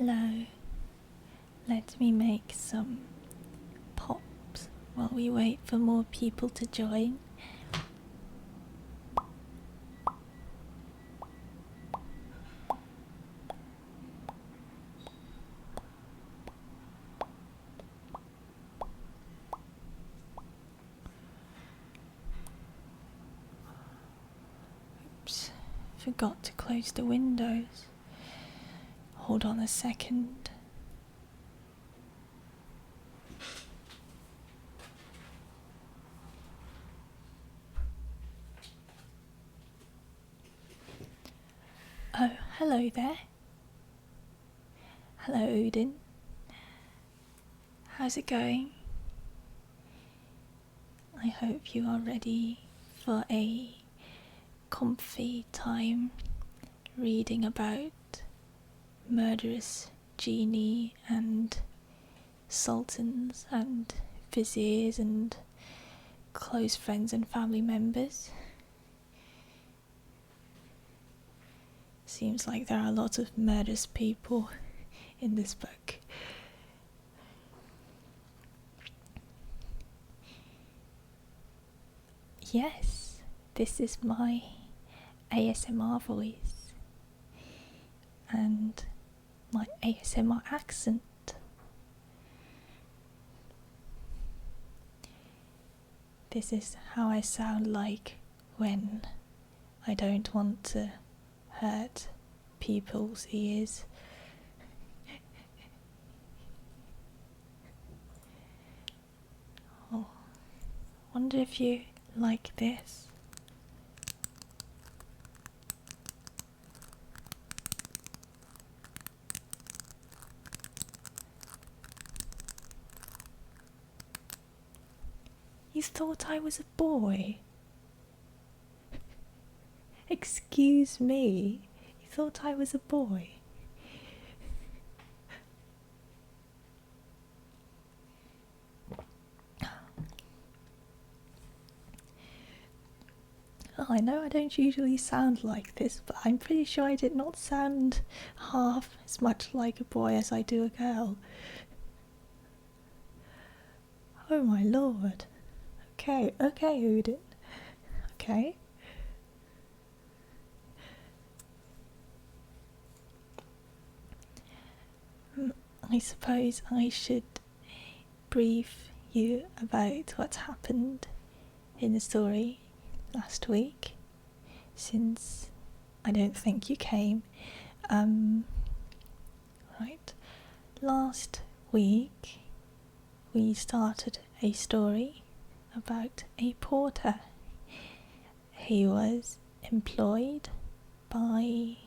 Hello. Let me make some pops while we wait for more people to join. Oops, forgot to close the windows. Hold on a second. Oh, hello there. Hello, Odin. How's it going? I hope you are ready for a comfy time reading about murderous genie and sultans and viziers and close friends and family members. Seems like there are a lot of murderous people in this book. Yes, this is my ASMR voice and my ASMR accent. This is how I sound like when I don't want to hurt people's ears. Oh, wonder if you like this. You thought I was a boy? Excuse me, you thought I was a boy? Oh, I know I don't usually sound like this, but I'm pretty sure I did not sound half as much like a boy as I do a girl. Oh my lord. Okay, Odin. Okay. I suppose I should brief you about what happened in the story last week, since I don't think you came. Right. Last week we started a story about a porter. He was employed by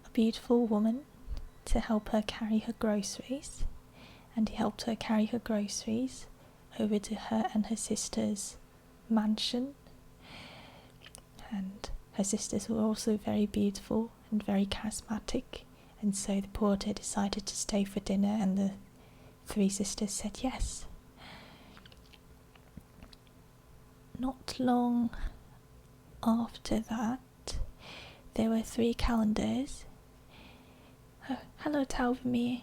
a beautiful woman to help her carry her groceries, and he helped her carry her groceries over to her and her sister's mansion. And her sisters were also very beautiful and very charismatic, and so the porter decided to stay for dinner, and the three sisters said yes. Not long after that, there were 3 calendars. Oh, hello, Talvamir.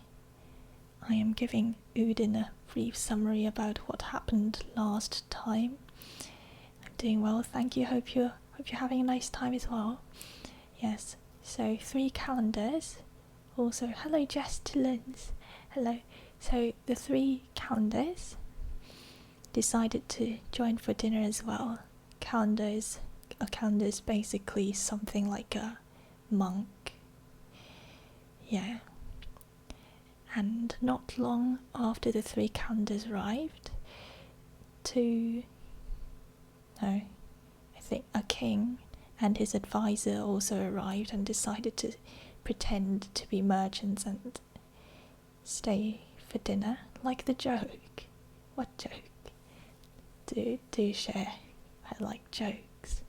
I am giving Udin a brief summary about what happened last time. I'm doing well, thank you. Hope you're having a nice time as well. Yes, so 3 calendars. Also, hello, Jestilins. Hello. So the 3 calendars decided to join for dinner as well. A calendar is basically something like a monk. Yeah. And not long after the 3 calendars arrived, I think a king and his advisor also arrived and decided to pretend to be merchants and stay for dinner, like the joke. What joke? Do share. I like jokes.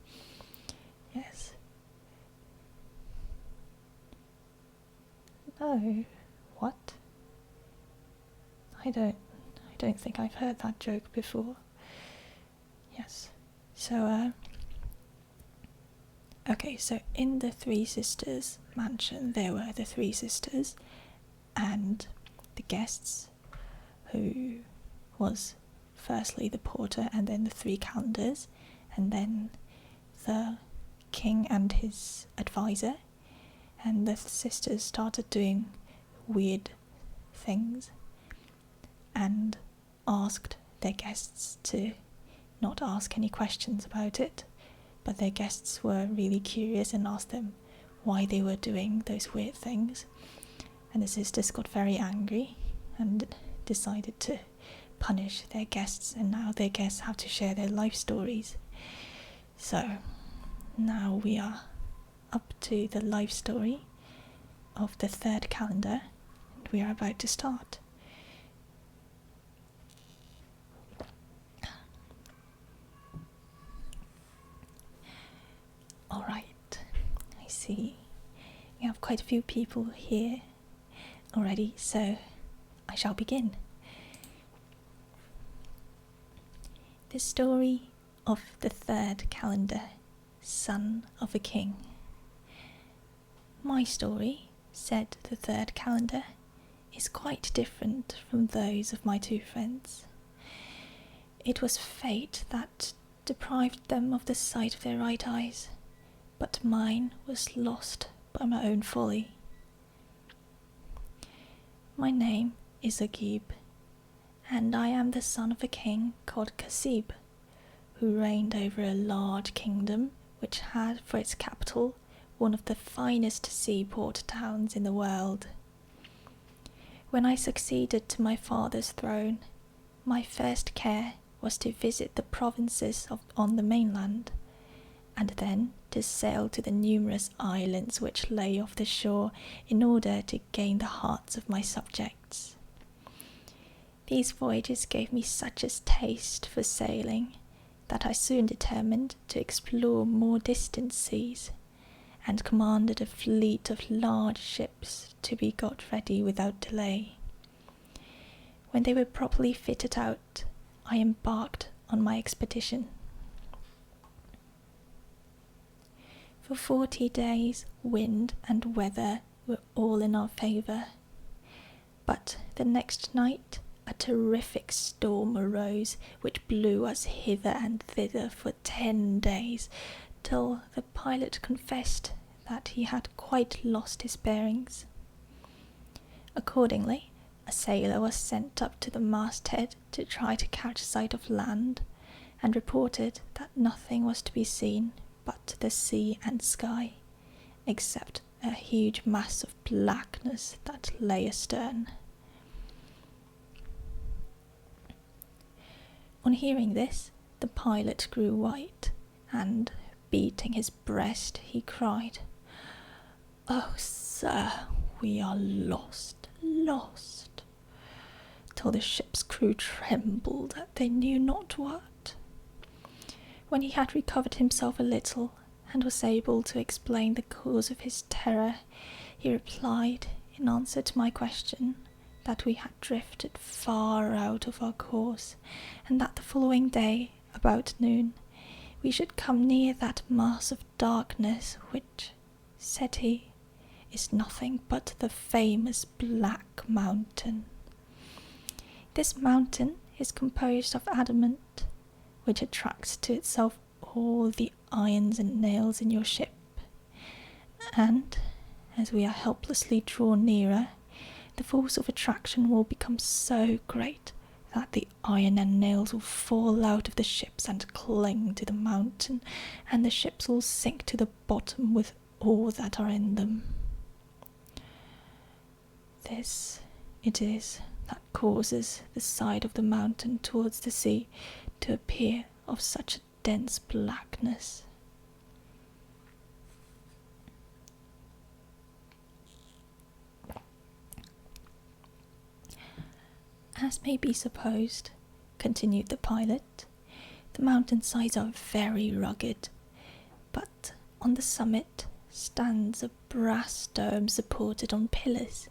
Yes. No. What? I don't think I've heard that joke before. Yes. So okay, so in the 3 sisters mansion there were the 3 sisters and the guests, who was firstly the porter and then the 3 calendars, and then the king and his advisor, and the sisters started doing weird things and asked their guests to not ask any questions about it, but their guests were really curious and asked them why they were doing those weird things, and the sisters got very angry and decided to punish their guests, and now their guests have to share their life stories. So now we are up to the life story of the 3rd calendar, and we are about to start. Alright, I see we have quite a few people here already, so I shall begin. The story of the 3rd calendar, Son of a King. My story, said the 3rd calendar, is quite different from those of my 2 friends. It was fate that deprived them of the sight of their right eyes, but mine was lost by my own folly. My name is Agib, and I am the son of a king called Kasib, who reigned over a large kingdom which had for its capital one of the finest seaport towns in the world. When I succeeded to my father's throne, my first care was to visit the provinces on the mainland, and then to sail to the numerous islands which lay off the shore in order to gain the hearts of my subjects. These voyages gave me such a taste for sailing that I soon determined to explore more distant seas, and commanded a fleet of large ships to be got ready without delay. When they were properly fitted out, I embarked on my expedition. For 40 days, wind and weather were all in our favour, but the next night a terrific storm arose which blew us hither and thither for 10 days, till the pilot confessed that he had quite lost his bearings. Accordingly, a sailor was sent up to the masthead to try to catch sight of land, and reported that nothing was to be seen but the sea and sky, except a huge mass of blackness that lay astern. On hearing this, the pilot grew white, and, beating his breast, he cried, "Oh, sir, we are lost, lost," till the ship's crew trembled at they knew not what. When he had recovered himself a little, and was able to explain the cause of his terror, he replied, in answer to my question, that we had drifted far out of our course, and that the following day, about noon, we should come near that mass of darkness which, said he, is nothing but the famous Black Mountain. This mountain is composed of adamant, which attracts to itself all the irons and nails in your ship, and, as we are helplessly drawn nearer, the force of attraction will become so great that the iron and nails will fall out of the ships and cling to the mountain, and the ships will sink to the bottom with all that are in them. This it is that causes the side of the mountain towards the sea to appear of such a dense blackness. As may be supposed, continued the pilot, the mountain sides are very rugged, but on the summit stands a brass dome supported on pillars,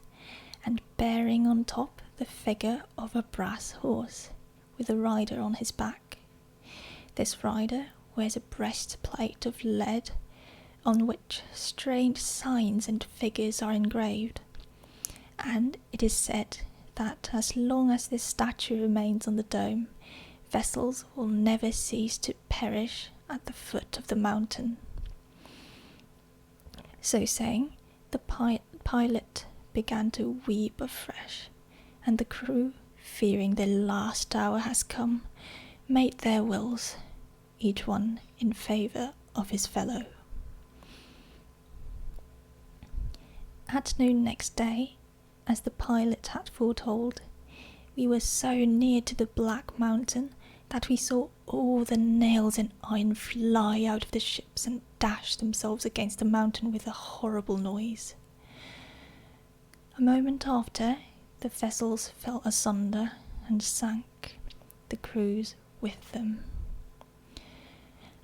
and bearing on top the figure of a brass horse, with a rider on his back. This rider wears a breastplate of lead, on which strange signs and figures are engraved, and it is said that as long as this statue remains on the dome, vessels will never cease to perish at the foot of the mountain. So saying, the pilot began to weep afresh, and the crew, fearing their last hour has come, made their wills, each one in favour of his fellow. At noon next day, as the pilot had foretold, we were so near to the Black Mountain that we saw all the nails and iron fly out of the ships and dash themselves against the mountain with a horrible noise. A moment after, the vessels fell asunder and sank, the crews with them.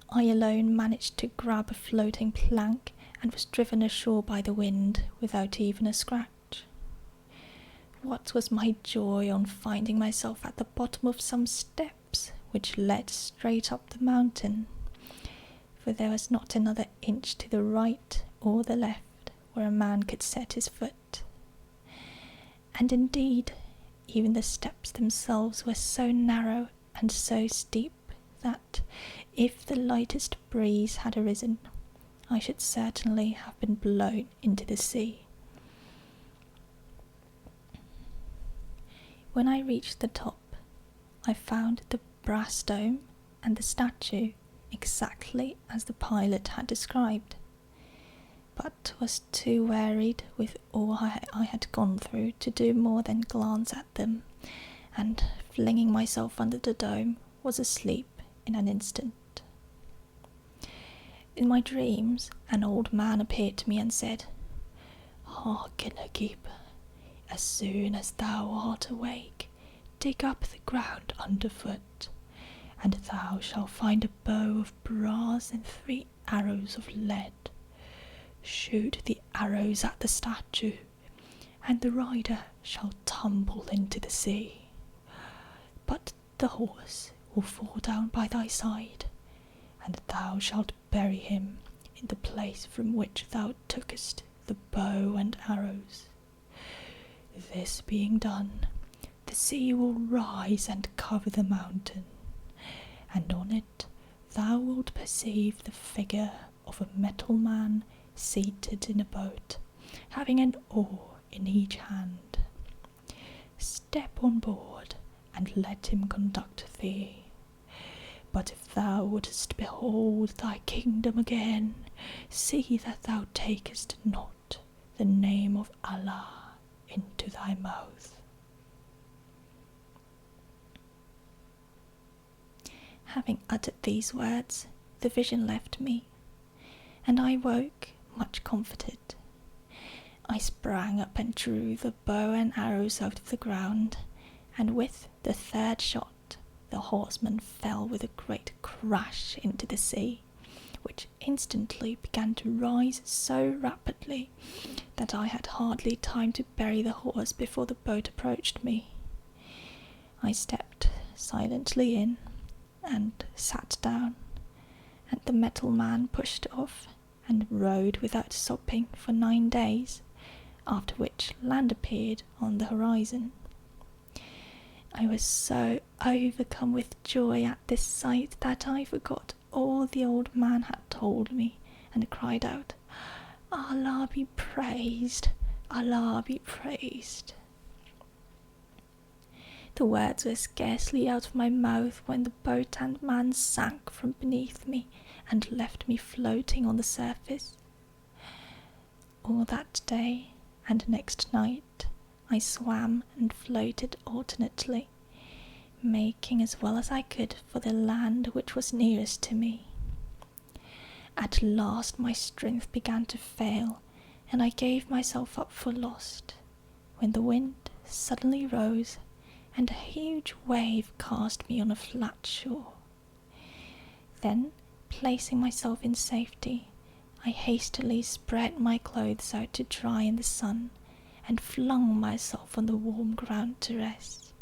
I alone managed to grab a floating plank and was driven ashore by the wind without even a scratch. What was my joy on finding myself at the bottom of some steps which led straight up the mountain, for there was not another inch to the right or the left where a man could set his foot. And indeed, even the steps themselves were so narrow and so steep that, if the lightest breeze had arisen, I should certainly have been blown into the sea. When I reached the top, I found the brass dome and the statue exactly as the pilot had described, but was too wearied with all I had gone through to do more than glance at them, and flinging myself under the dome, was asleep in an instant. In my dreams, an old man appeared to me and said, "Hearken, Agib, as soon as thou art awake, dig up the ground underfoot, and thou shalt find a bow of brass and 3 arrows of lead. Shoot the arrows at the statue, and the rider shall tumble into the sea. But the horse will fall down by thy side, and thou shalt bury him in the place from which thou tookest the bow and arrows. This being done, the sea will rise and cover the mountain, and on it thou wilt perceive the figure of a metal man seated in a boat, having an oar in each hand. Step on board, and let him conduct thee. But if thou wouldest behold thy kingdom again, see that thou takest not the name of Allah into thy mouth." Having uttered these words, the vision left me, and I woke much comforted. I sprang up and drew the bow and arrows out of the ground, and with the 3rd shot, the horseman fell with a great crash into the sea, which instantly began to rise so rapidly that I had hardly time to bury the horse before the boat approached me. I stepped silently in and sat down, and the metal man pushed off and rowed without stopping for 9 days, after which land appeared on the horizon. I was so overcome with joy at this sight that I forgot all the old man had told me, and cried out, "Allah be praised! Allah be praised!" The words were scarcely out of my mouth when the boat and man sank from beneath me and left me floating on the surface. All that day and next night I swam and floated alternately, making as well as I could for the land which was nearest to me. At last my strength began to fail, and I gave myself up for lost, when the wind suddenly rose, and a huge wave cast me on a flat shore. Then, placing myself in safety, I hastily spread my clothes out to dry in the sun, and flung myself on the warm ground to rest.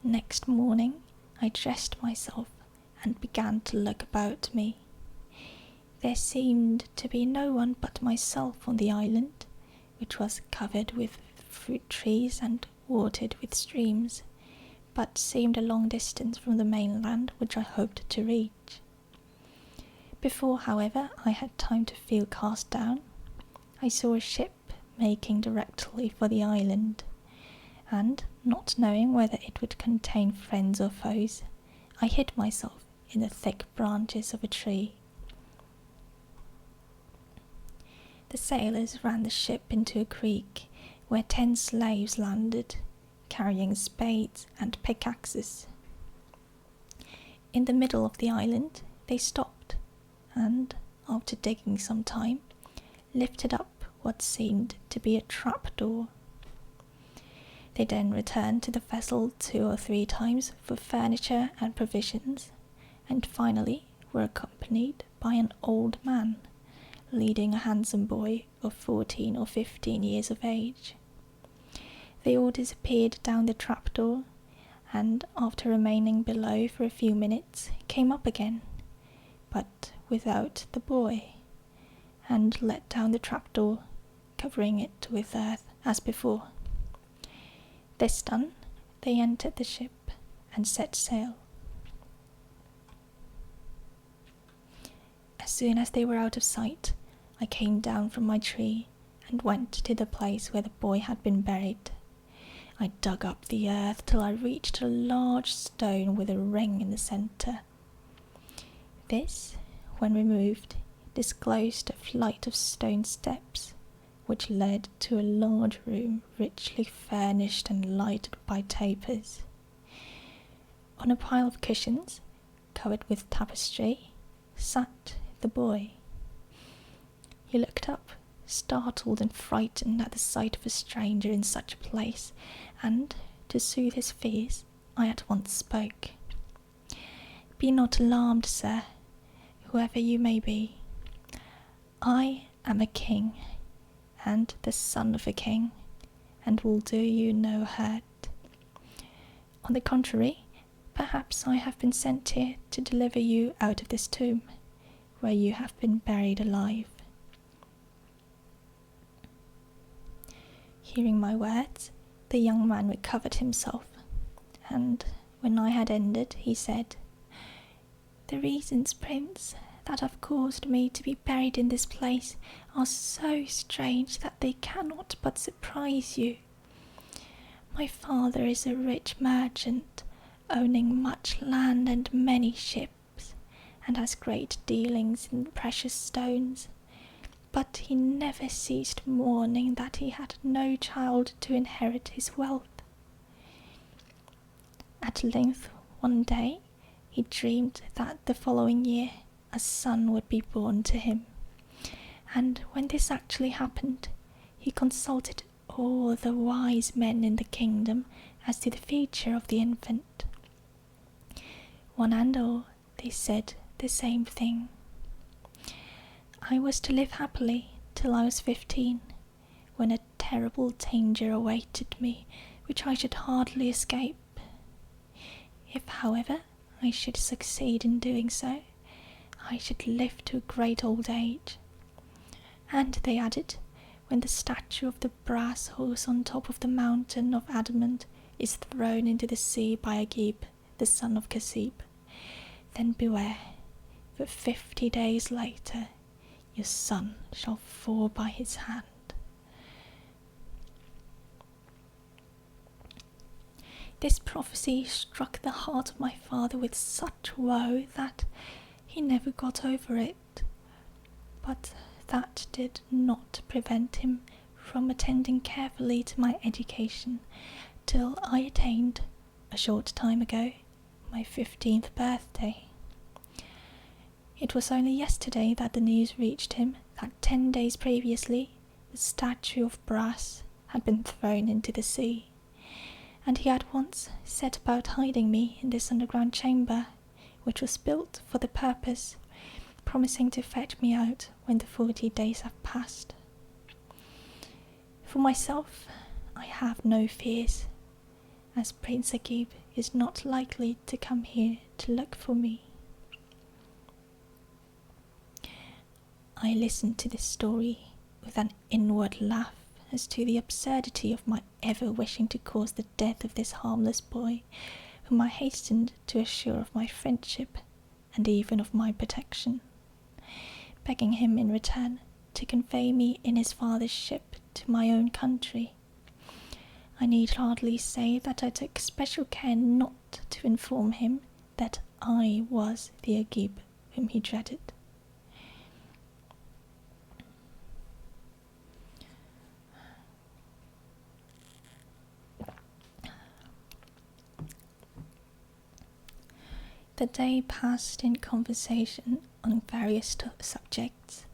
Next morning I dressed myself and began to look about me. There seemed to be no one but myself on the island, which was covered with fruit trees and watered with streams, but seemed a long distance from the mainland which I hoped to reach. Before, however, I had time to feel cast down, I saw a ship making directly for the island, and, not knowing whether it would contain friends or foes, I hid myself in the thick branches of a tree. The sailors ran the ship into a creek where 10 slaves landed, carrying spades and pickaxes. In the middle of the island they stopped and, after digging some time, lifted up what seemed to be a trapdoor. They then returned to the vessel 2 or 3 times for furniture and provisions, and finally were accompanied by an old man, leading a handsome boy of 14 or 15 years of age. They all disappeared down the trapdoor, and after remaining below for a few minutes, came up again, but without the boy, and let down the trapdoor, covering it with earth as before. This done, they entered the ship and set sail. As soon as they were out of sight, I came down from my tree and went to the place where the boy had been buried. I dug up the earth till I reached a large stone with a ring in the centre. This, when removed, disclosed a flight of stone steps, which led to a large room richly furnished and lighted by tapers. On a pile of cushions, covered with tapestry, sat the boy. He looked up, startled and frightened at the sight of a stranger in such a place, and, to soothe his fears, I at once spoke. "Be not alarmed, sir, whoever you may be. I am a king, and the son of a king, and will do you no hurt. On the contrary, perhaps I have been sent here to deliver you out of this tomb, where you have been buried alive." Hearing my words, the young man recovered himself, and when I had ended, he said, "The reasons, Prince, that have caused me to be buried in this place are so strange that they cannot but surprise you. My father is a rich merchant, owning much land and many ships, and has great dealings in precious stones, but he never ceased mourning that he had no child to inherit his wealth. At length, one day, he dreamed that the following year a son would be born to him, and when this actually happened, he consulted all the wise men in the kingdom as to the future of the infant. One and all, they said the same thing. I was to live happily till I was 15, when a terrible danger awaited me which I should hardly escape. If, however, I should succeed in doing so, I should live to a great old age. And they added, when the statue of the brass horse on top of the mountain of adamant is thrown into the sea by Agib, the son of Kasib, then beware, for 50 days later your son shall fall by his hand." This prophecy struck the heart of my father with such woe that he never got over it, but that did not prevent him from attending carefully to my education till I attained, a short time ago, my 15th birthday. It was only yesterday that the news reached him that 10 days previously the statue of brass had been thrown into the sea, and he at once set about hiding me in this underground chamber, which was built for the purpose, promising to fetch me out when the 40 days have passed. For myself, I have no fears, as Prince Agib is not likely to come here to look for me. I listened to this story with an inward laugh as to the absurdity of my ever wishing to cause the death of this harmless boy, whom I hastened to assure of my friendship and even of my protection, begging him in return to convey me in his father's ship to my own country. I need hardly say that I took special care not to inform him that I was the Agib whom he dreaded. The day passed in conversation on various subjects,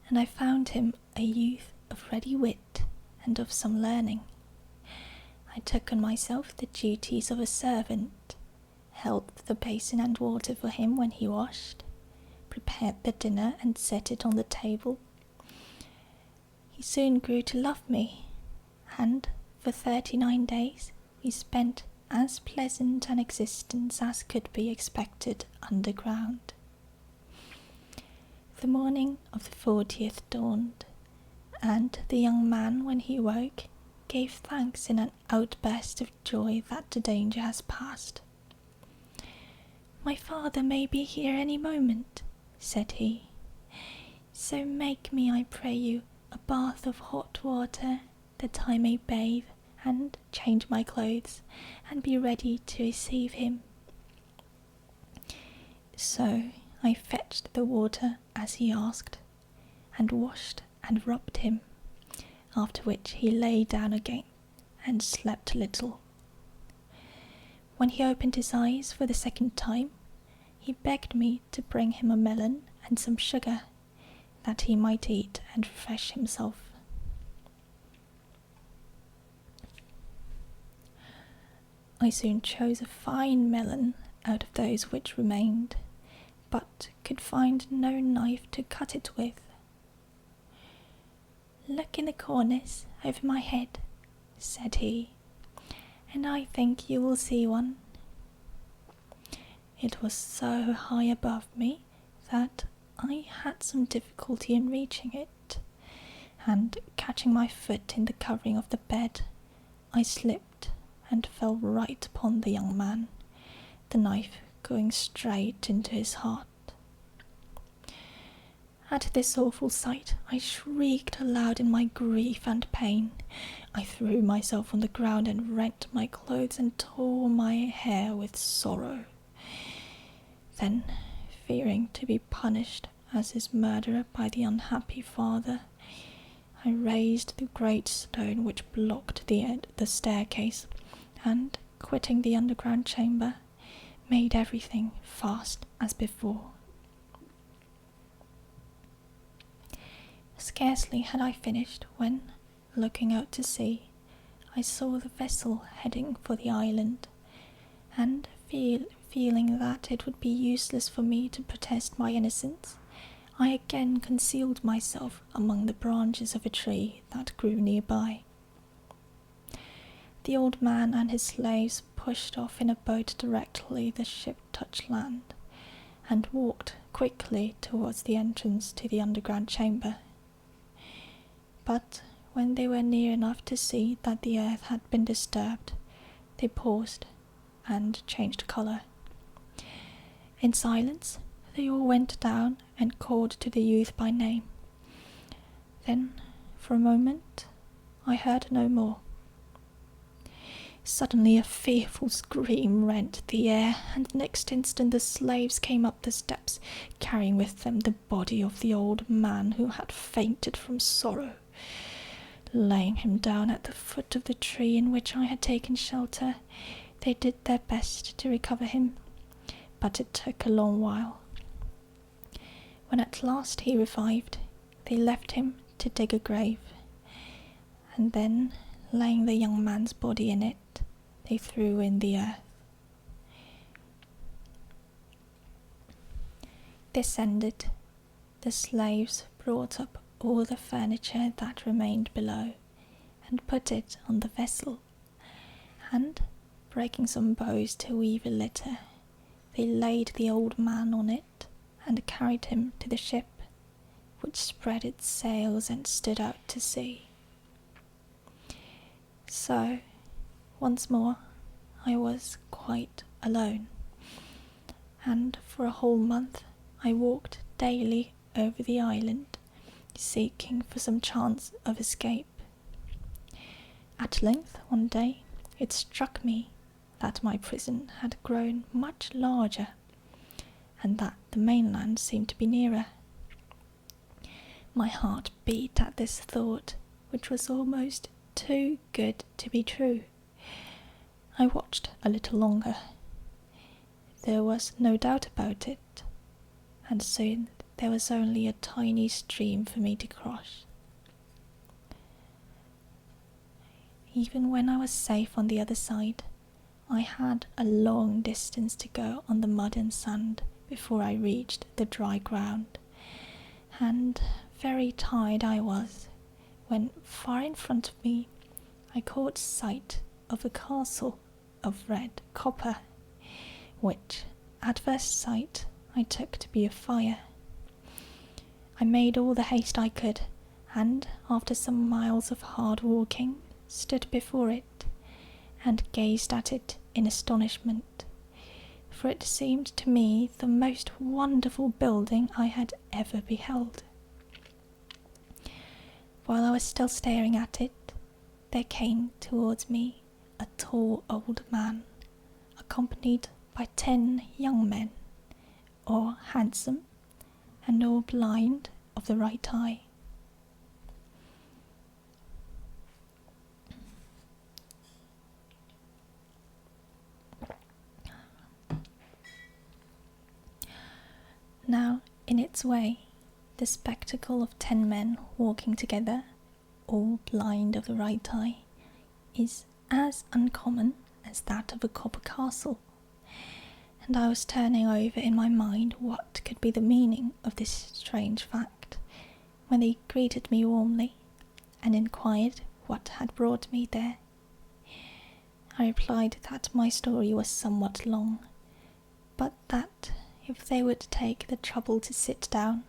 and I found him a youth of ready wit and of some learning. I took on myself the duties of a servant, held the basin and water for him when he washed, prepared the dinner and set it on the table. He soon grew to love me, and for 39 days we spent as pleasant an existence as could be expected underground. The morning of the 40th dawned, and the young man, when he woke, gave thanks in an outburst of joy that the danger has passed. "My father may be here any moment," said he, "so make me, I pray you, a bath of hot water, that I may bathe and change my clothes, and be ready to receive him." So I fetched the water as he asked, and washed and rubbed him, after which he lay down again and slept a little. When he opened his eyes for the second time, he begged me to bring him a melon and some sugar, that he might eat and refresh himself. I soon chose a fine melon out of those which remained, but could find no knife to cut it with. "Look in the corners over my head," said he, "and I think you will see one." It was so high above me that I had some difficulty in reaching it, and catching my foot in the covering of the bed, I slipped and fell right upon the young man, the knife going straight into his heart. At this awful sight, I shrieked aloud in my grief and pain. I threw myself on the ground and rent my clothes and tore my hair with sorrow. Then, fearing to be punished as his murderer by the unhappy father, I raised the great stone which blocked the staircase, and, quitting the underground chamber, made everything fast as before. Scarcely had I finished when, looking out to sea, I saw the vessel heading for the island, and feeling that it would be useless for me to protest my innocence, I again concealed myself among the branches of a tree that grew nearby. The old man and his slaves pushed off in a boat directly the ship touched land, and walked quickly towards the entrance to the underground chamber. But when they were near enough to see that the earth had been disturbed, they paused and changed colour. In silence, they all went down and called to the youth by name. Then, for a moment, I heard no more. Suddenly a fearful scream rent the air, and next instant the slaves came up the steps, carrying with them the body of the old man who had fainted from sorrow. Laying him down at the foot of the tree in which I had taken shelter, they did their best to recover him, but it took a long while. When at last he revived, they left him to dig a grave, and then, laying the young man's body in it, they threw in the earth. This ended, the slaves brought up all the furniture that remained below, and put it on the vessel, and, breaking some boughs to weave a litter, they laid the old man on it, and carried him to the ship, which spread its sails and stood out to sea. So, once more, I was quite alone, and for a whole month I walked daily over the island, seeking for some chance of escape. At length, one day, it struck me that my prison had grown much larger, and that the mainland seemed to be nearer. My heart beat at this thought, which was almost too good to be true. I watched a little longer. There was no doubt about it, and soon there was only a tiny stream for me to cross. Even when I was safe on the other side, I had a long distance to go on the mud and sand before I reached the dry ground, and very tired I was when, far in front of me, I caught sight of a castle of red copper, which, at first sight, I took to be a fire. I made all the haste I could, and, after some miles of hard walking, stood before it, and gazed at it in astonishment, for it seemed to me the most wonderful building I had ever beheld. While I was still staring at it, there came towards me a tall old man, accompanied by 10 young men, all handsome and all blind of the right eye. Now, in its way, the spectacle of 10 men walking together, all blind of the right eye, is as uncommon as that of a copper castle, and I was turning over in my mind what could be the meaning of this strange fact, when they greeted me warmly and inquired what had brought me there. I replied that my story was somewhat long, but that if they would take the trouble to sit down,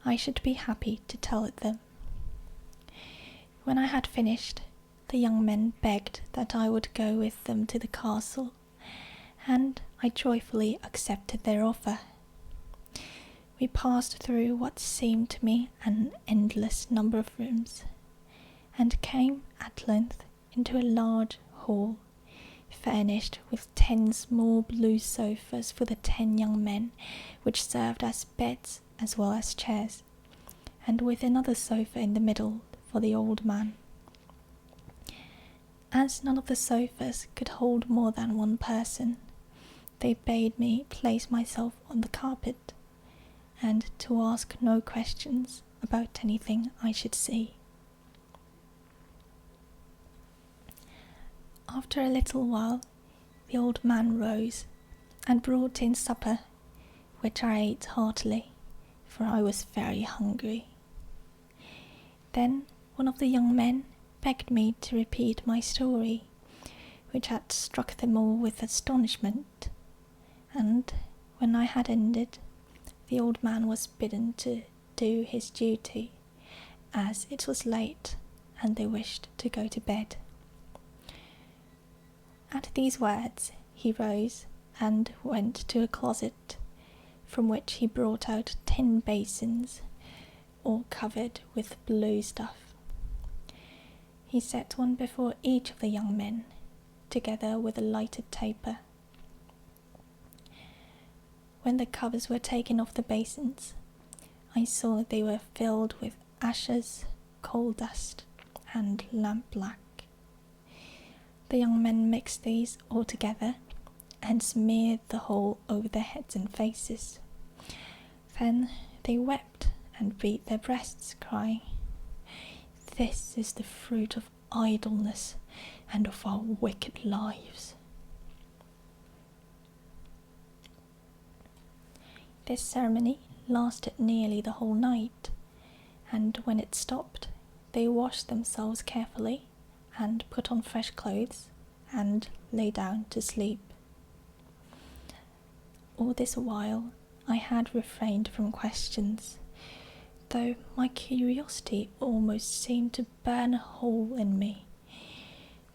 I should be happy to tell it them. When I had finished, the young men begged that I would go with them to the castle, and I joyfully accepted their offer. We passed through what seemed to me an endless number of rooms, and came at length into a large hall, furnished with 10 small blue sofas for the 10 young men, which served as beds as well as chairs, and with another sofa in the middle for the old man. As none of the sofas could hold more than one person, they bade me place myself on the carpet, and to ask no questions about anything I should see. After a little while, the old man rose and brought in supper, which I ate heartily, for I was very hungry. Then one of the young men begged me to repeat my story, which had struck them all with astonishment, and when I had ended, the old man was bidden to do his duty, as it was late and they wished to go to bed. At these words he rose and went to a closet, from which he brought out 10 basins, all covered with blue stuff. He set one before each of the young men, together with a lighted taper. When the covers were taken off the basins, I saw they were filled with ashes, coal dust, and lampblack. The young men mixed these all together and smeared the whole over their heads and faces. Then they wept and beat their breasts, crying, "This is the fruit of idleness and of our wicked lives." This ceremony lasted nearly the whole night, and when it stopped, they washed themselves carefully and put on fresh clothes and lay down to sleep. All this while I had refrained from questions, though my curiosity almost seemed to burn a hole in me.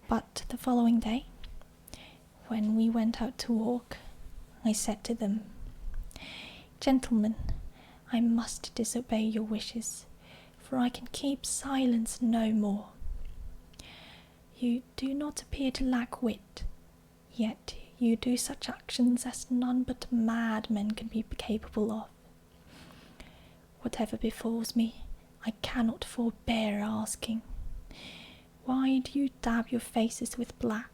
But the following day, when we went out to walk, I said to them, "Gentlemen, I must disobey your wishes, for I can keep silence no more. You do not appear to lack wit, yet you do such actions as none but madmen can be capable of. Whatever befalls me, I cannot forbear asking, why do you dab your faces with black?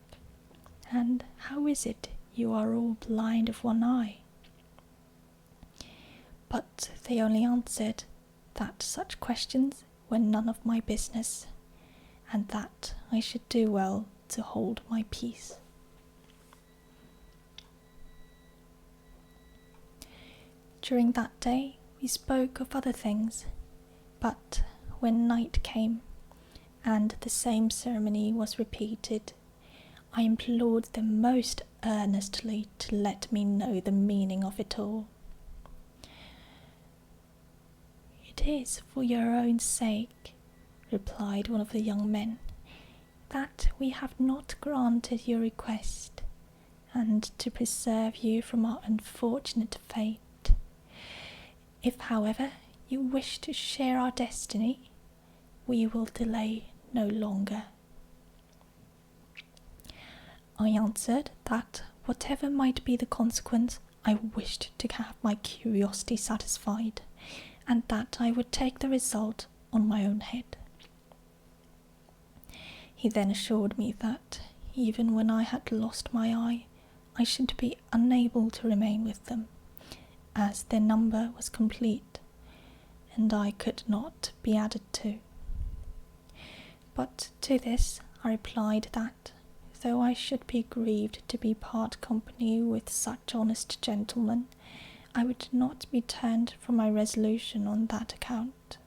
And how is it you are all blind of one eye?" But they only answered that such questions were none of my business, and that I should do well to hold my peace. During that day we spoke of other things, but when night came, and the same ceremony was repeated, I implored them most earnestly to let me know the meaning of it all. "It is for your own sake," replied one of the young men, "that we have not granted your request, and to preserve you from our unfortunate fate. If, however, you wish to share our destiny, we will delay no longer." I answered that whatever might be the consequence, I wished to have my curiosity satisfied, and that I would take the result on my own head. He then assured me that, even when I had lost my eye, I should be unable to remain with them, as their number was complete, and I could not be added to. But to this I replied that, though I should be grieved to be part company with such honest gentlemen, I would not be turned from my resolution on that account.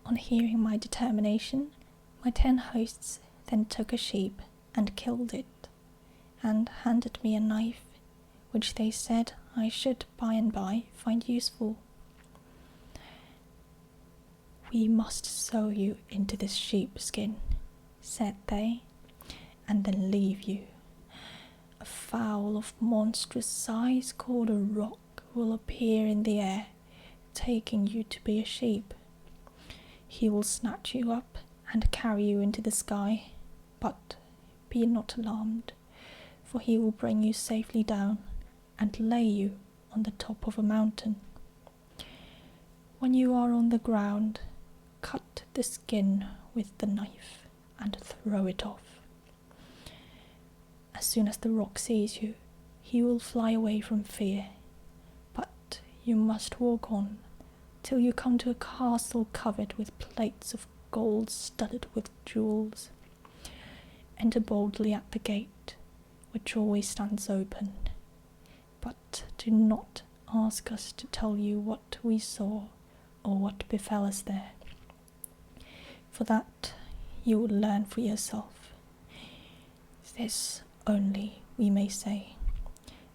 On hearing my determination, my 10 hosts then took a sheep and killed it, and handed me a knife, which they said I should by and by find useful. "We must sew you into this sheepskin," said they, "and then leave you. A fowl of monstrous size called a roc will appear in the air, taking you to be a sheep. He will snatch you up and carry you into the sky, but be not alarmed, for he will bring you safely down and lay you on the top of a mountain. When you are on the ground, cut the skin with the knife and throw it off. As soon as the roc sees you, he will fly away from fear, but you must walk on till you come to a castle covered with plates of gold studded with jewels. Enter boldly at the gate, which always stands open, but do not ask us to tell you what we saw or what befell us there, for that you will learn for yourself. This only we may say,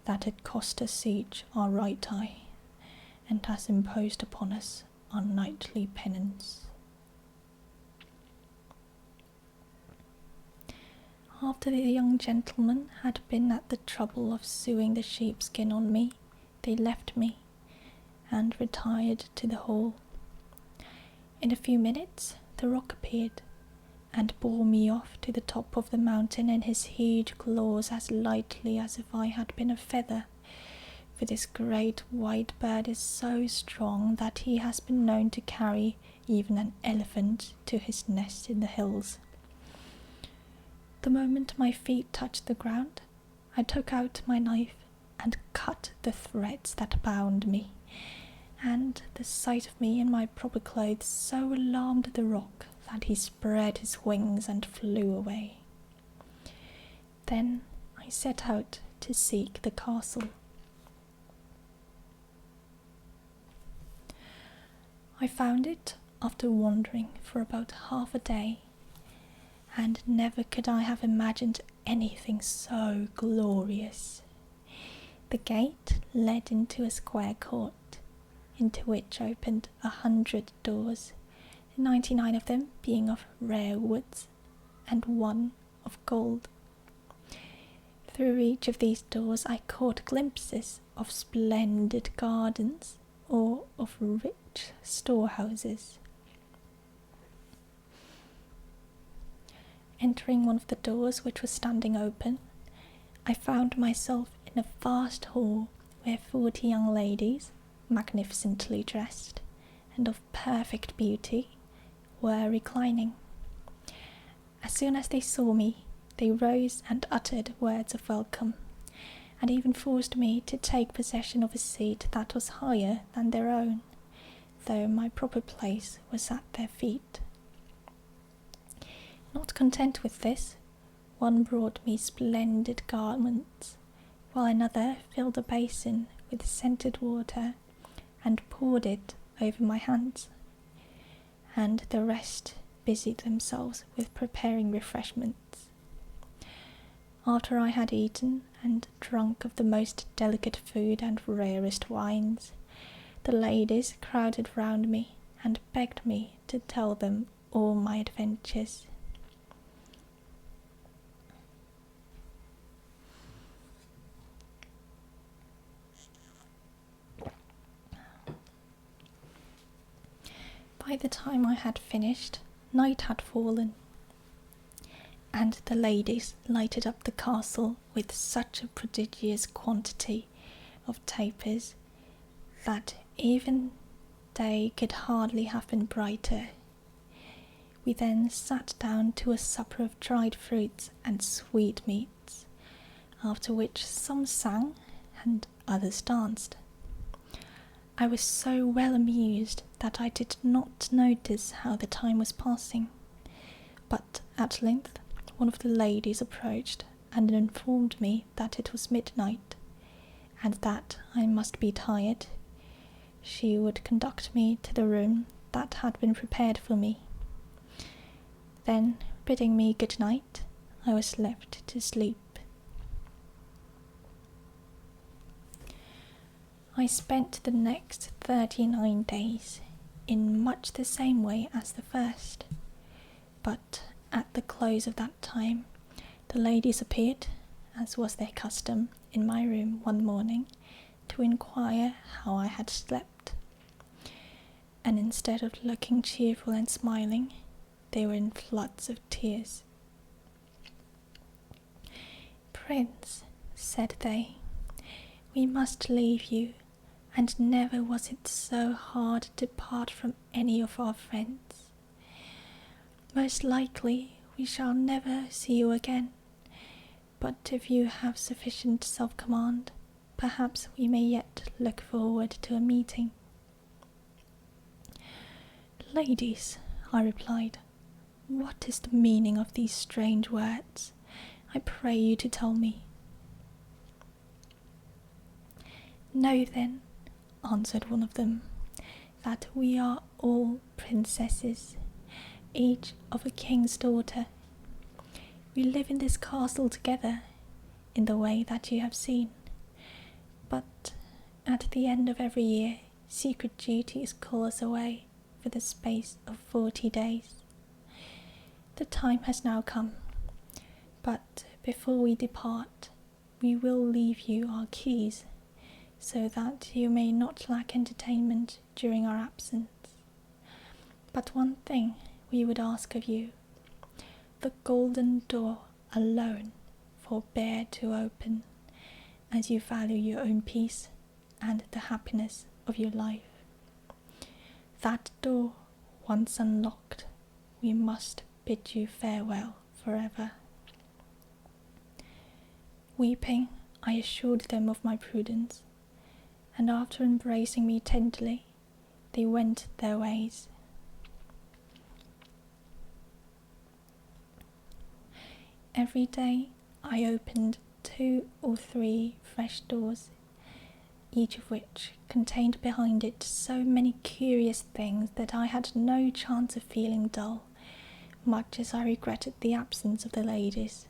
that it cost us siege our right eye, and has imposed upon us our nightly penance." After the young gentlemen had been at the trouble of sewing the sheepskin on me, they left me, and retired to the hall. In a few minutes the roc appeared, and bore me off to the top of the mountain in his huge claws as lightly as if I had been a feather, for this great white bird is so strong that he has been known to carry even an elephant to his nest in the hills. The moment my feet touched the ground, I took out my knife and cut the threads that bound me, and the sight of me in my proper clothes so alarmed the roc that he spread his wings and flew away. Then I set out to seek the castle. I found it after wandering for about half a day, and never could I have imagined anything so glorious. The gate led into a square court, into which opened 100 doors, 99 of them being of rare woods, and one of gold. Through each of these doors I caught glimpses of splendid gardens or of rich storehouses. Entering one of the doors, which was standing open, I found myself in a vast hall where 40 young ladies, magnificently dressed and of perfect beauty, were reclining. As soon as they saw me, they rose and uttered words of welcome, and even forced me to take possession of a seat that was higher than their own, though my proper place was at their feet. Not content with this, one brought me splendid garments, while another filled a basin with scented water and poured it over my hands, and the rest busied themselves with preparing refreshments. After I had eaten and drunk of the most delicate food and rarest wines, the ladies crowded round me and begged me to tell them all my adventures. By the time I had finished, night had fallen, and the ladies lighted up the castle with such a prodigious quantity of tapers that even day could hardly have been brighter. We then sat down to a supper of dried fruits and sweetmeats, after which some sang and others danced. I was so well amused that I did not notice how the time was passing, but at length one of the ladies approached and informed me that it was midnight, and that I must be tired. She would conduct me to the room that had been prepared for me. Then, bidding me good night, I was left to sleep. I spent the next 39 days in much the same way as the first, but at the close of that time, the ladies appeared, as was their custom, in my room one morning to inquire how I had slept. And instead of looking cheerful and smiling, they were in floods of tears. "Prince," said they, "we must leave you, and never was it so hard to part from any of our friends. Most likely we shall never see you again, but if you have sufficient self-command, perhaps we may yet look forward to a meeting." "Ladies," I replied, "what is the meaning of these strange words? I pray you to tell me." "Know then," answered one of them, "that we are all princesses, each of a king's daughter. We live in this castle together, in the way that you have seen, but at the end of every year secret duties call us away for the space of 40 days. The time has now come, but before we depart, we will leave you our keys, so that you may not lack entertainment during our absence. But one thing we would ask of you: the golden door alone forbear to open, as you value your own peace and the happiness of your life. That door once unlocked, we must bid you farewell forever." Weeping, I assured them of my prudence, and after embracing me tenderly, they went their ways. Every day I opened 2 or 3 fresh doors, each of which contained behind it so many curious things that I had no chance of feeling dull, much as I regretted the absence of the ladies.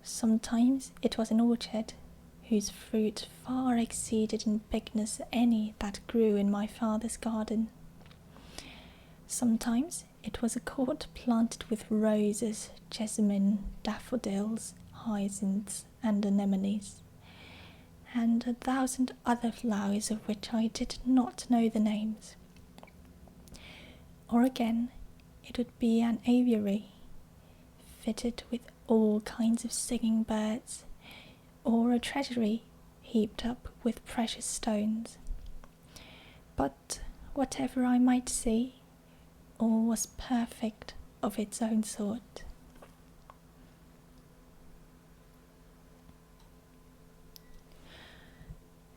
Sometimes it was an orchard, whose fruit far exceeded in bigness any that grew in my father's garden. Sometimes it was a court planted with roses, jessamine, daffodils, hyacinths, and anemones, and 1,000 other flowers of which I did not know the names. Or again, it would be an aviary, fitted with all kinds of singing birds, or a treasury heaped up with precious stones. But whatever I might see, all was perfect of its own sort.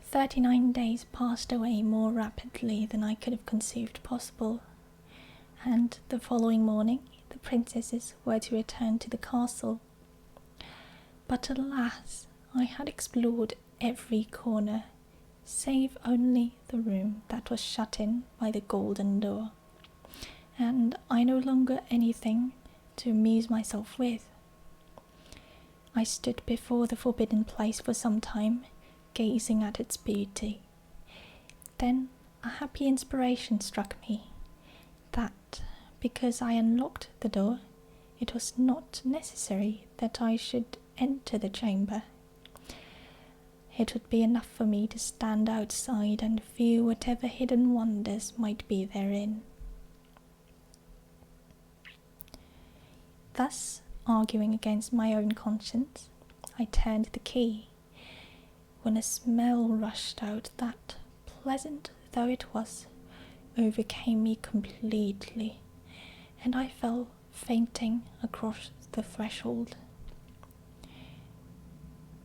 "39 days passed away more rapidly than I could have conceived possible, and the following morning the princesses were to return to the castle. But alas, I had explored every corner, save only the room that was shut in by the golden door, and I no longer anything to amuse myself with. I stood before the forbidden place for some time, gazing at its beauty. Then a happy inspiration struck me, that because I unlocked the door, it was not necessary that I should enter the chamber. It would be enough for me to stand outside and view whatever hidden wonders might be therein. Thus, arguing against my own conscience, I turned the key, when a smell rushed out that, pleasant though it was, overcame me completely, and I fell fainting across the threshold.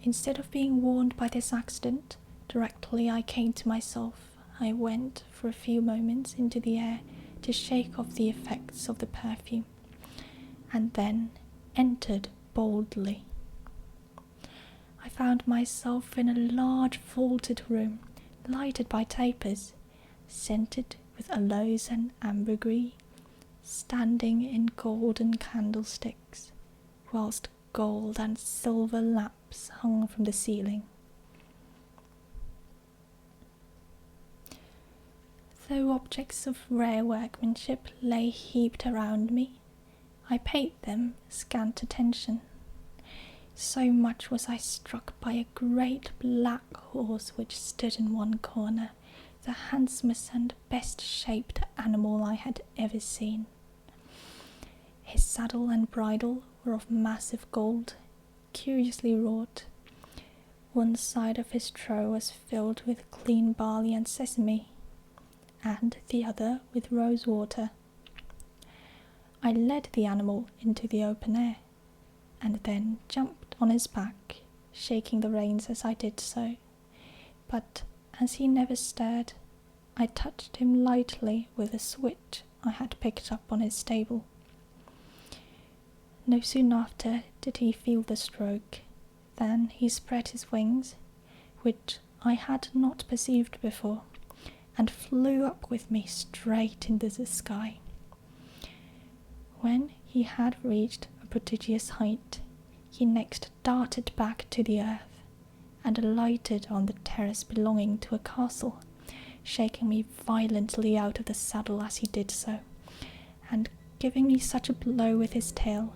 Instead of being warned by this accident, directly I came to myself, I went for a few moments into the air to shake off the effects of the perfume, and then entered boldly. I found myself in a large vaulted room, lighted by tapers, scented with aloes and ambergris, standing in golden candlesticks, whilst gold and silver lamps hung from the ceiling. Though objects of rare workmanship lay heaped around me, I paid them scant attention. So much was I struck by a great black horse which stood in one corner, the handsomest and best shaped animal I had ever seen. His saddle and bridle were of massive gold, curiously wrought. One side of his trough was filled with clean barley and sesame, and the other with rose water. I led the animal into the open air, and then jumped on his back, shaking the reins as I did so. But as he never stirred, I touched him lightly with a switch I had picked up on his stable. No soon after did he feel the stroke, than he spread his wings, which I had not perceived before, and flew up with me straight into the sky. When he had reached a prodigious height, he next darted back to the earth, and alighted on the terrace belonging to a castle, shaking me violently out of the saddle as he did so, and giving me such a blow with his tail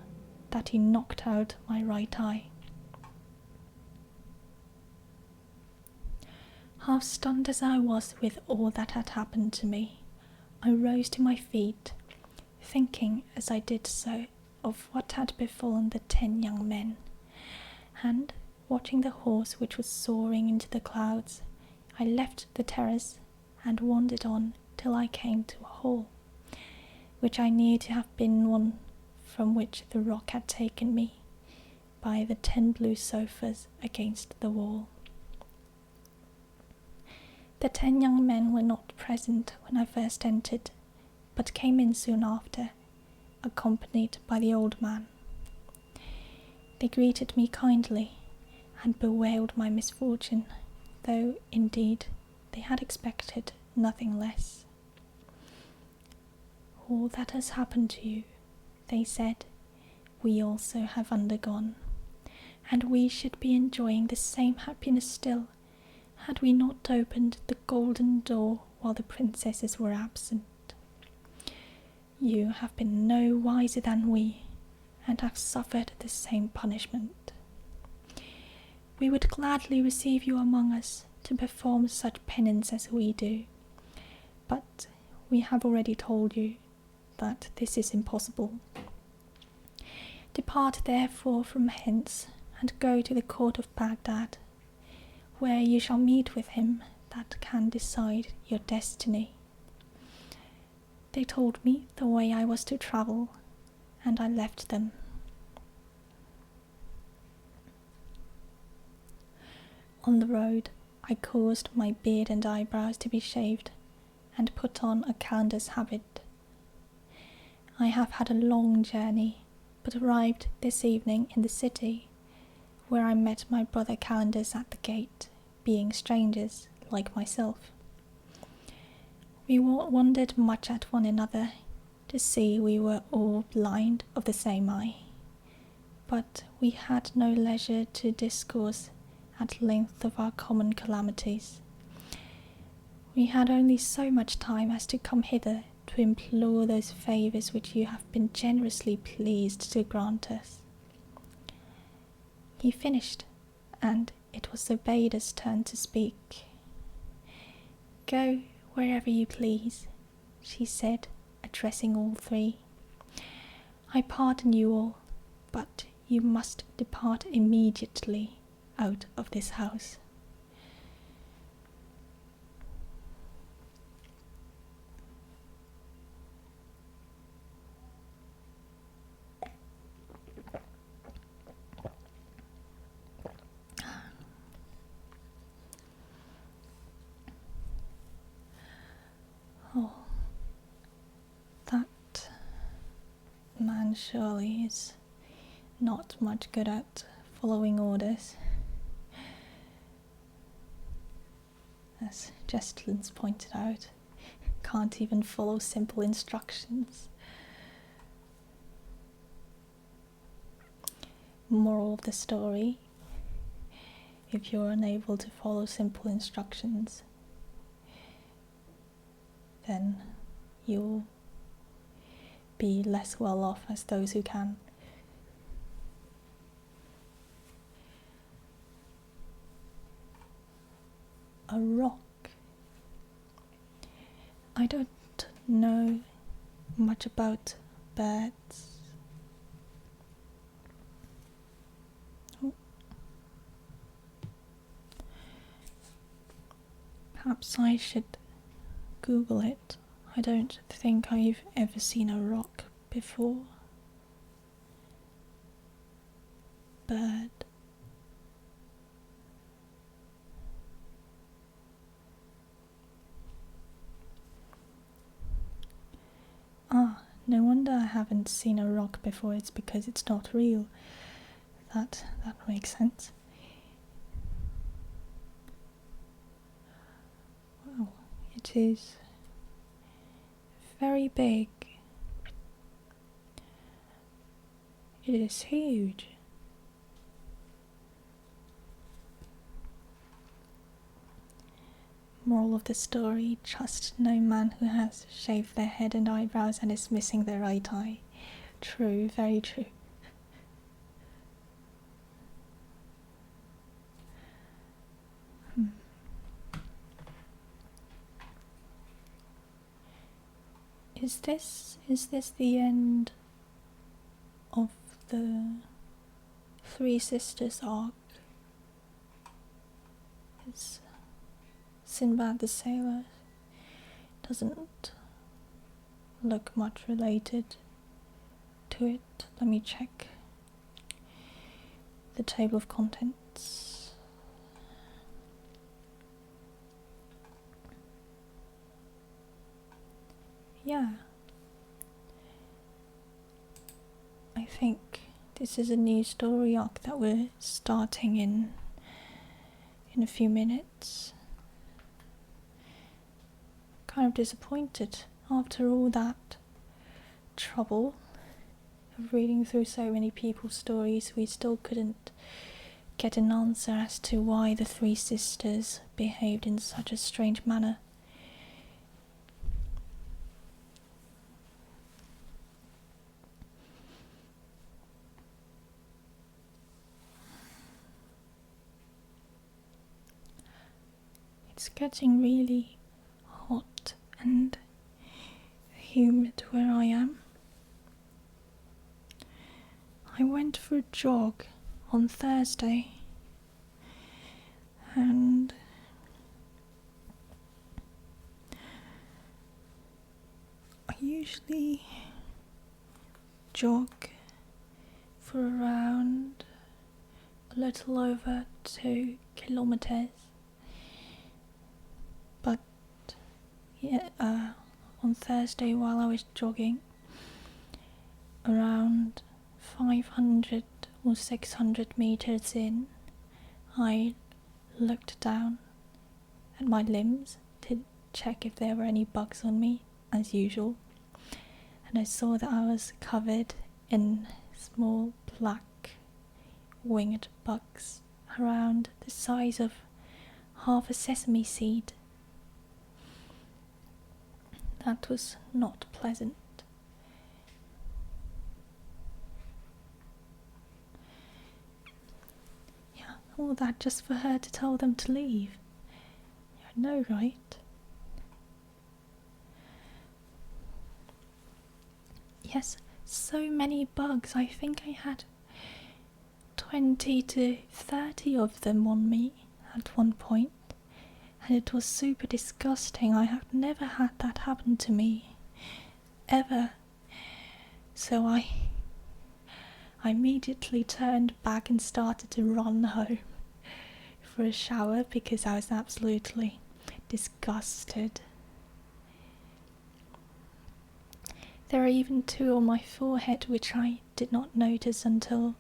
that he knocked out my right eye. Half stunned as I was with all that had happened to me, I rose to my feet, thinking as I did so of what had befallen the 10 young men, and, watching the horse which was soaring into the clouds, I left the terrace and wandered on till I came to a hall, which I knew to have been one from which the rock had taken me, by the 10 blue sofas against the wall. The 10 young men were not present when I first entered, but came in soon after, accompanied by the old man. They greeted me kindly, and bewailed my misfortune, though, indeed, they had expected nothing less. "All that has happened to you," they said, "we also have undergone, and we should be enjoying the same happiness still, had we not opened the golden door while the princesses were absent. You have been no wiser than we, and have suffered the same punishment. We would gladly receive you among us to perform such penance as we do, but we have already told you that this is impossible. Depart therefore from hence, and go to the court of Baghdad, where you shall meet with him that can decide your destiny. They told me the way I was to travel, and I left them. On the road, I caused my beard and eyebrows to be shaved, and put on a calender's habit. I have had a long journey, but arrived this evening in the city, where I met my brother calendars at the gate, being strangers like myself. We wondered much at one another, to see we were all blind of the same eye, but we had no leisure to discourse at length of our common calamities. We had only so much time as to come hither to implore those favours which you have been generously pleased to grant us. He finished, and it was Zobeida's turn to speak. Go wherever you please, she said, addressing all three. I pardon you all, but you must depart immediately out of this house. Oh, that man surely is not much good at following orders. As Jestlin's pointed out, can't even follow simple instructions. Moral of the story: if you're unable to follow simple instructions, then you'll be less well off as those who can. A rock. I don't know much about birds. Oh. Perhaps I should Google it. I don't think I've ever seen a rock before. Bird. Ah, no wonder I haven't seen a rock before. It's because it's not real. That makes sense. Wow, it is very big. It is huge. Moral of the story: trust no man who has shaved their head and eyebrows and is missing their right eye. True, very true. Is this the end of the Three Sisters arc? Is Sindbad the Sailor doesn't look much related to it. Let me check the table of contents. Yeah, I think this is a new story arc that we're starting in a few minutes. Kind of disappointed after all that trouble of reading through so many people's stories. We still couldn't get an answer as to why the three sisters behaved in such a strange manner. It's getting really hot and humid where I am. I went for a jog on Thursday and I usually jog for around a little over 2 kilometers, but on Thursday while I was jogging, around 500 or 600 meters in, I looked down at my limbs to check if there were any bugs on me, as usual, and I saw that I was covered in small black winged bugs around the size of half a sesame seed. That was not pleasant. Yeah, all that just for her to tell them to leave. I know, right? Yes, so many bugs. I think I had 20 to 30 of them on me at one point, and it was super disgusting. I have never had that happen to me, ever. So I immediately turned back and started to run home for a shower because I was absolutely disgusted. There are even 2 on my forehead which I did not notice until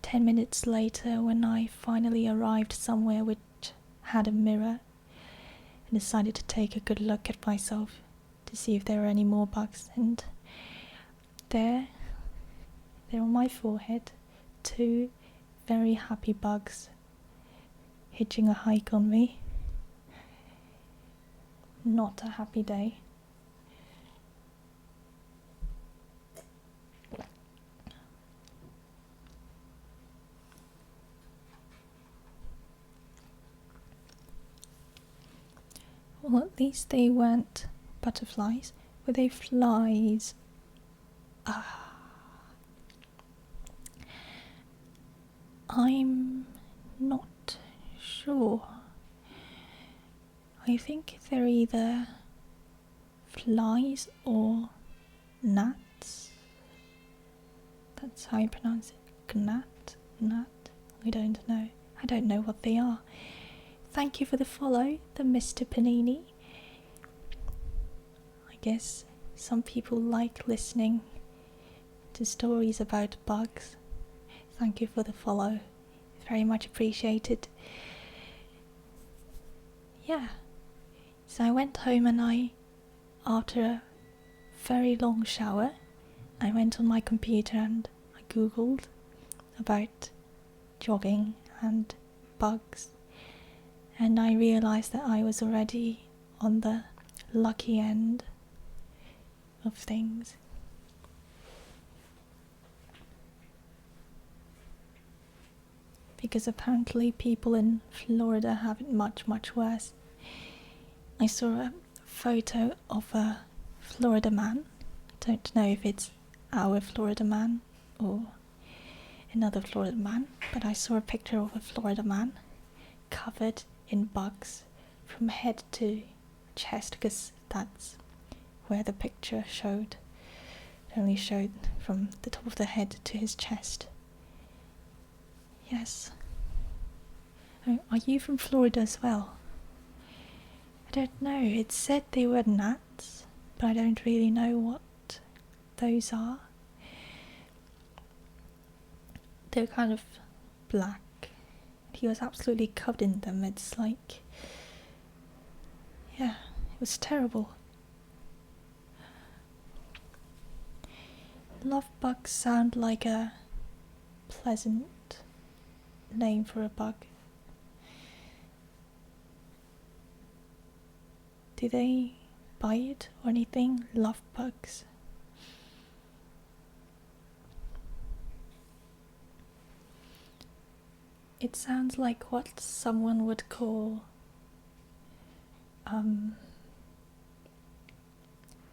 10 minutes later when I finally arrived somewhere which had a mirror and decided to take a good look at myself to see if there were any more bugs, and there on my forehead, 2 very happy bugs hitching a hike on me. Not a happy day. Well, at least they weren't butterflies. Were they flies? I'm not sure. I think they're either flies or gnats. That's how you pronounce it. Gnat. I don't know. I don't know what they are. Thank you for the follow, the Mr. Panini. I guess some people like listening to stories about bugs. Thank you for the follow. Very much appreciated. Yeah. So I went home and after a very long shower, I went on my computer and I googled about jogging and bugs. And I realised that I was already on the lucky end of things. Because apparently people in Florida have it much, much worse. I saw a photo of a Florida man. I don't know if it's our Florida man or another Florida man, but I saw a picture of a Florida man covered in bugs from head to chest, because that's where the picture showed. It only showed from the top of the head to his chest. Yes. Oh, are you from Florida as well? I don't know. It said they were gnats, but I don't really know what those are. They're kind of black. He was absolutely covered in them. It's like, yeah, it was terrible. Love bugs sound like a pleasant name for a bug. Do they bite or anything? Love bugs. It sounds like what someone would call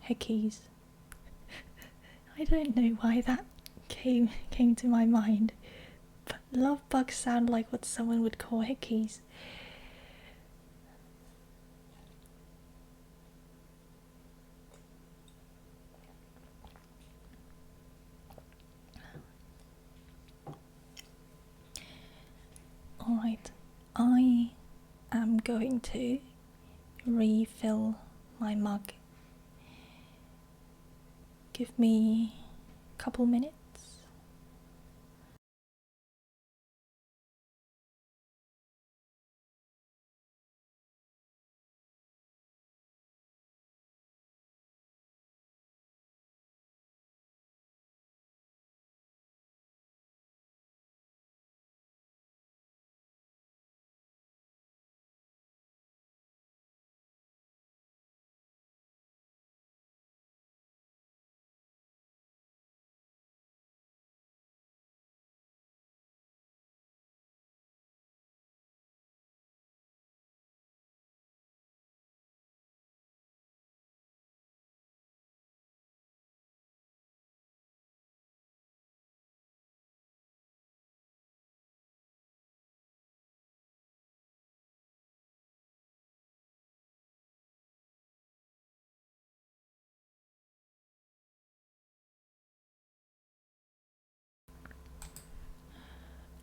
hickeys. I don't know why that came to my mind, but love bugs sound like what someone would call hickeys. Alright, I am going to refill my mug. Give me a couple minutes.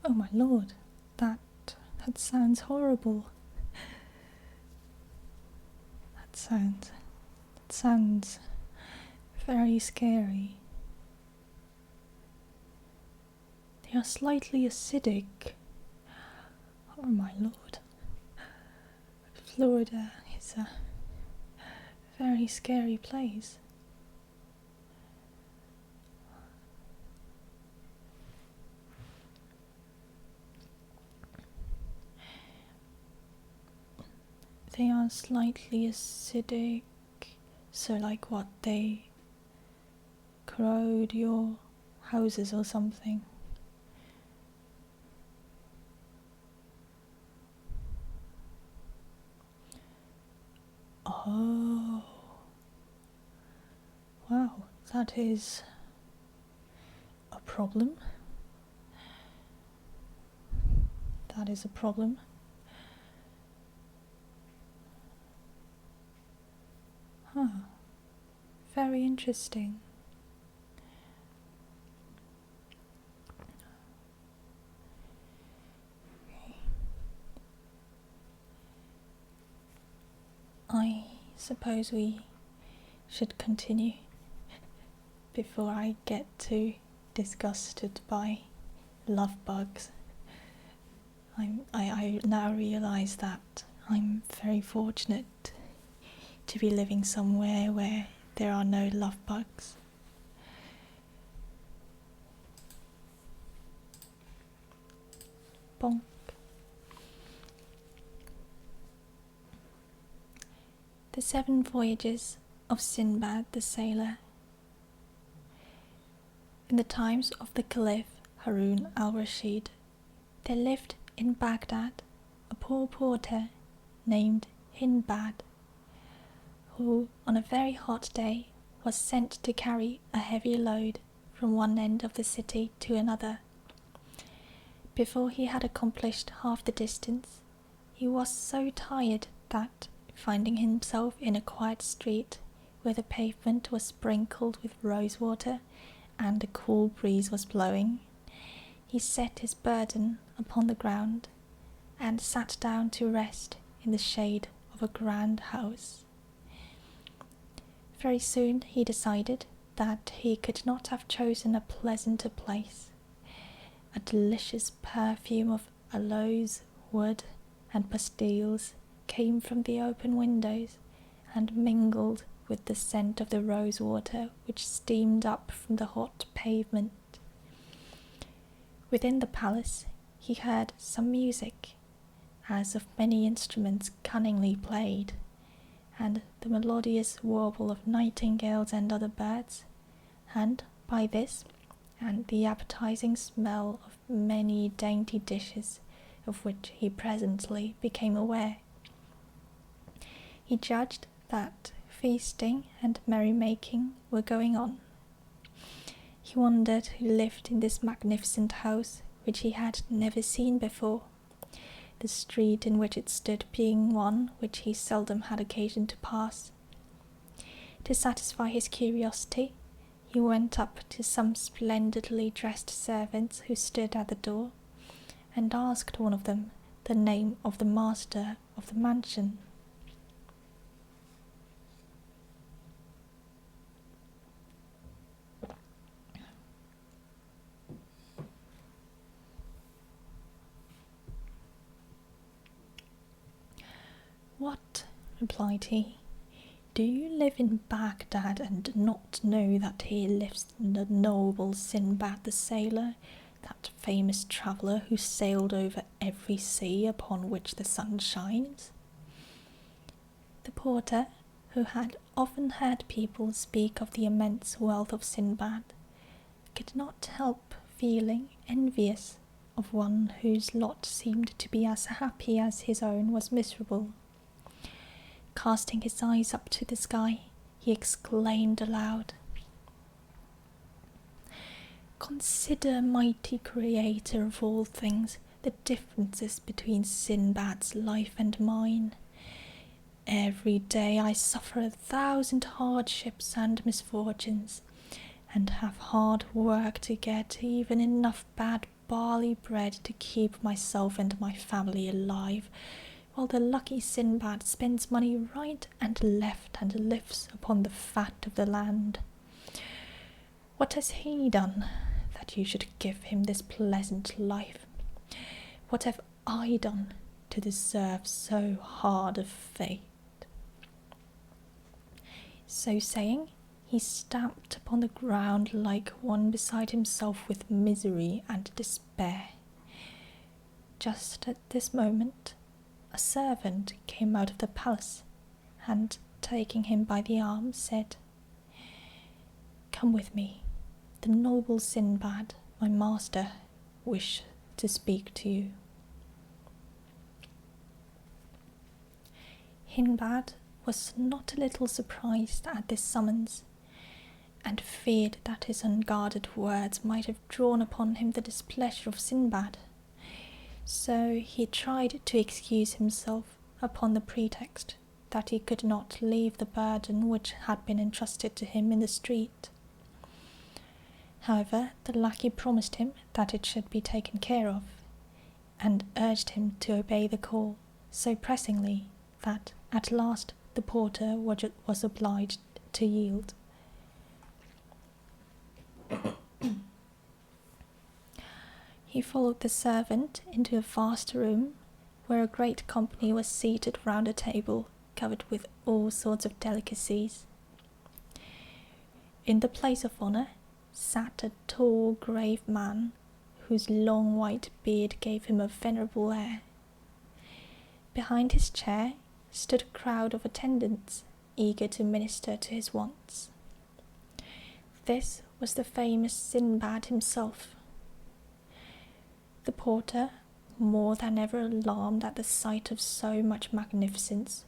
Oh my lord, that sounds horrible. That sounds very scary. They are slightly acidic. Oh my lord. Florida is a very scary place. They are slightly acidic, so like what, they corrode your houses or something. Oh, wow, that is a problem. That is a problem. Huh. Very interesting. I suppose we should continue before I get too disgusted by love bugs. I now realise that I'm very fortunate to be living somewhere where there are no love bugs. Bonk. The 7 Voyages of Sindbad the Sailor. In the times of the Caliph Harun al-Rashid, there lived in Baghdad a poor porter named Sindbad, who on a very hot day was sent to carry a heavy load from one end of the city to another. Before he had accomplished half the distance, he was so tired that, finding himself in a quiet street where the pavement was sprinkled with rose water and a cool breeze was blowing, he set his burden upon the ground and sat down to rest in the shade of a grand house. Very soon he decided that he could not have chosen a pleasanter place. A delicious perfume of aloes, wood, and pastilles came from the open windows and mingled with the scent of the rose water which steamed up from the hot pavement. Within the palace he heard some music, as of many instruments cunningly played, and the melodious warble of nightingales and other birds, and by this, and the appetizing smell of many dainty dishes, of which he presently became aware, he judged that feasting and merrymaking were going on. He wondered who lived in this magnificent house, which he had never seen before, the street in which it stood being one which he seldom had occasion to pass. To satisfy his curiosity, he went up to some splendidly dressed servants who stood at the door, and asked one of them the name of the master of the mansion. "What," replied he, "do you live in Baghdad and not know that here lives the noble Sindbad the sailor, that famous traveller who sailed over every sea upon which the sun shines?" The porter, who had often heard people speak of the immense wealth of Sindbad, could not help feeling envious of one whose lot seemed to be as happy as his own was miserable. Casting his eyes up to the sky, he exclaimed aloud, "Consider, mighty Creator of all things, the differences between Sindbad's life and mine. Every day I suffer 1,000 hardships and misfortunes, and have hard work to get even enough bad barley bread to keep myself and my family alive, while the lucky Sindbad spends money right and left and lives upon the fat of the land. What has he done that you should give him this pleasant life? What have I done to deserve so hard a fate?" So saying, he stamped upon the ground like one beside himself with misery and despair. Just at this moment, a servant came out of the palace, and, taking him by the arm, said, "Come with me. The noble Sindbad, my master, wishes to speak to you." Hindbad was not a little surprised at this summons, and feared that his unguarded words might have drawn upon him the displeasure of Sindbad. So he tried to excuse himself upon the pretext that he could not leave the burden which had been entrusted to him in the street. However, the lackey promised him that it should be taken care of, and urged him to obey the call so pressingly that at last the porter was obliged to yield. He followed the servant into a vast room, where a great company was seated round a table covered with all sorts of delicacies. In the place of honour sat a tall, grave man, whose long white beard gave him a venerable air. Behind his chair stood a crowd of attendants, eager to minister to his wants. This was the famous Sindbad himself. The porter, more than ever alarmed at the sight of so much magnificence,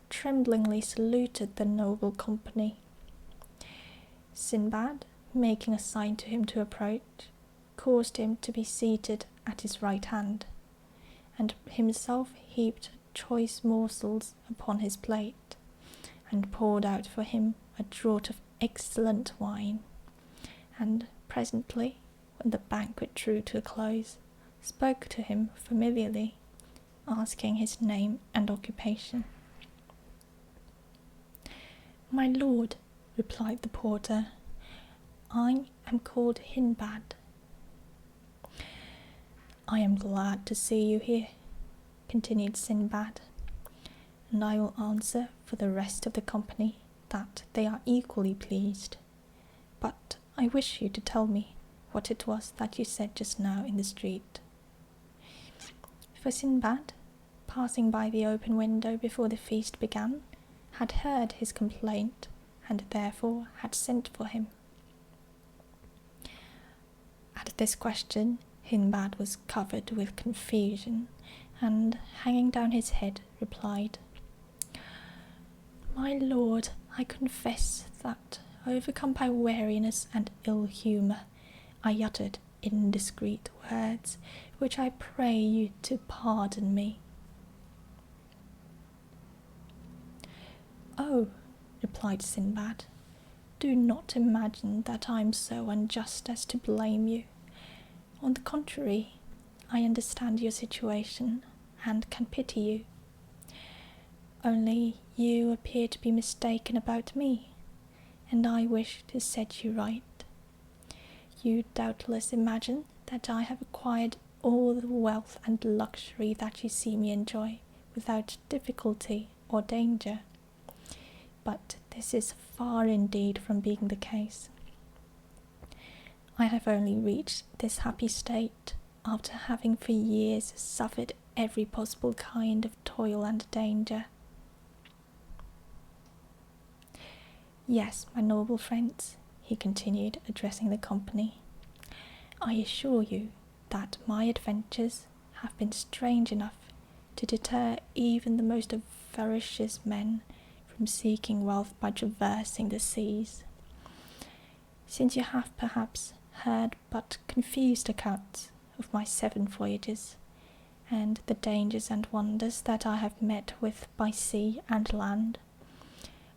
tremblingly saluted the noble company. Sindbad, making a sign to him to approach, caused him to be seated at his right hand, and himself heaped choice morsels upon his plate, and poured out for him a draught of excellent wine, and presently, when the banquet drew to a close, spoke to him familiarly, asking his name and occupation. "My lord," replied the porter, "I am called Hindbad." "I am glad to see you here," continued Sindbad, "and I will answer for the rest of the company that they are equally pleased. But I wish you to tell me what it was that you said just now in the street." for Sindbad, passing by the open window before the feast began, had heard his complaint and therefore had sent for him. At this question, Hindbad was covered with confusion and, hanging down his head, replied, "My lord, I confess that, overcome by weariness and ill humour, I uttered indiscreet words, which I pray you to pardon me." "Oh," replied Sindbad, "do not imagine that I am so unjust as to blame you. On the contrary, I understand your situation and can pity you. Only you appear to be mistaken about me, and I wish to set you right. You doubtless imagine that I have acquired all the wealth and luxury that you see me enjoy without difficulty or danger. But this is far indeed from being the case. I have only reached this happy state after having for years suffered every possible kind of toil and danger. Yes, my noble friends," he continued, addressing the company, "I assure you that my adventures have been strange enough to deter even the most avaricious men from seeking wealth by traversing the seas. Since you have perhaps heard but confused accounts of my 7 voyages, and the dangers and wonders that I have met with by sea and land,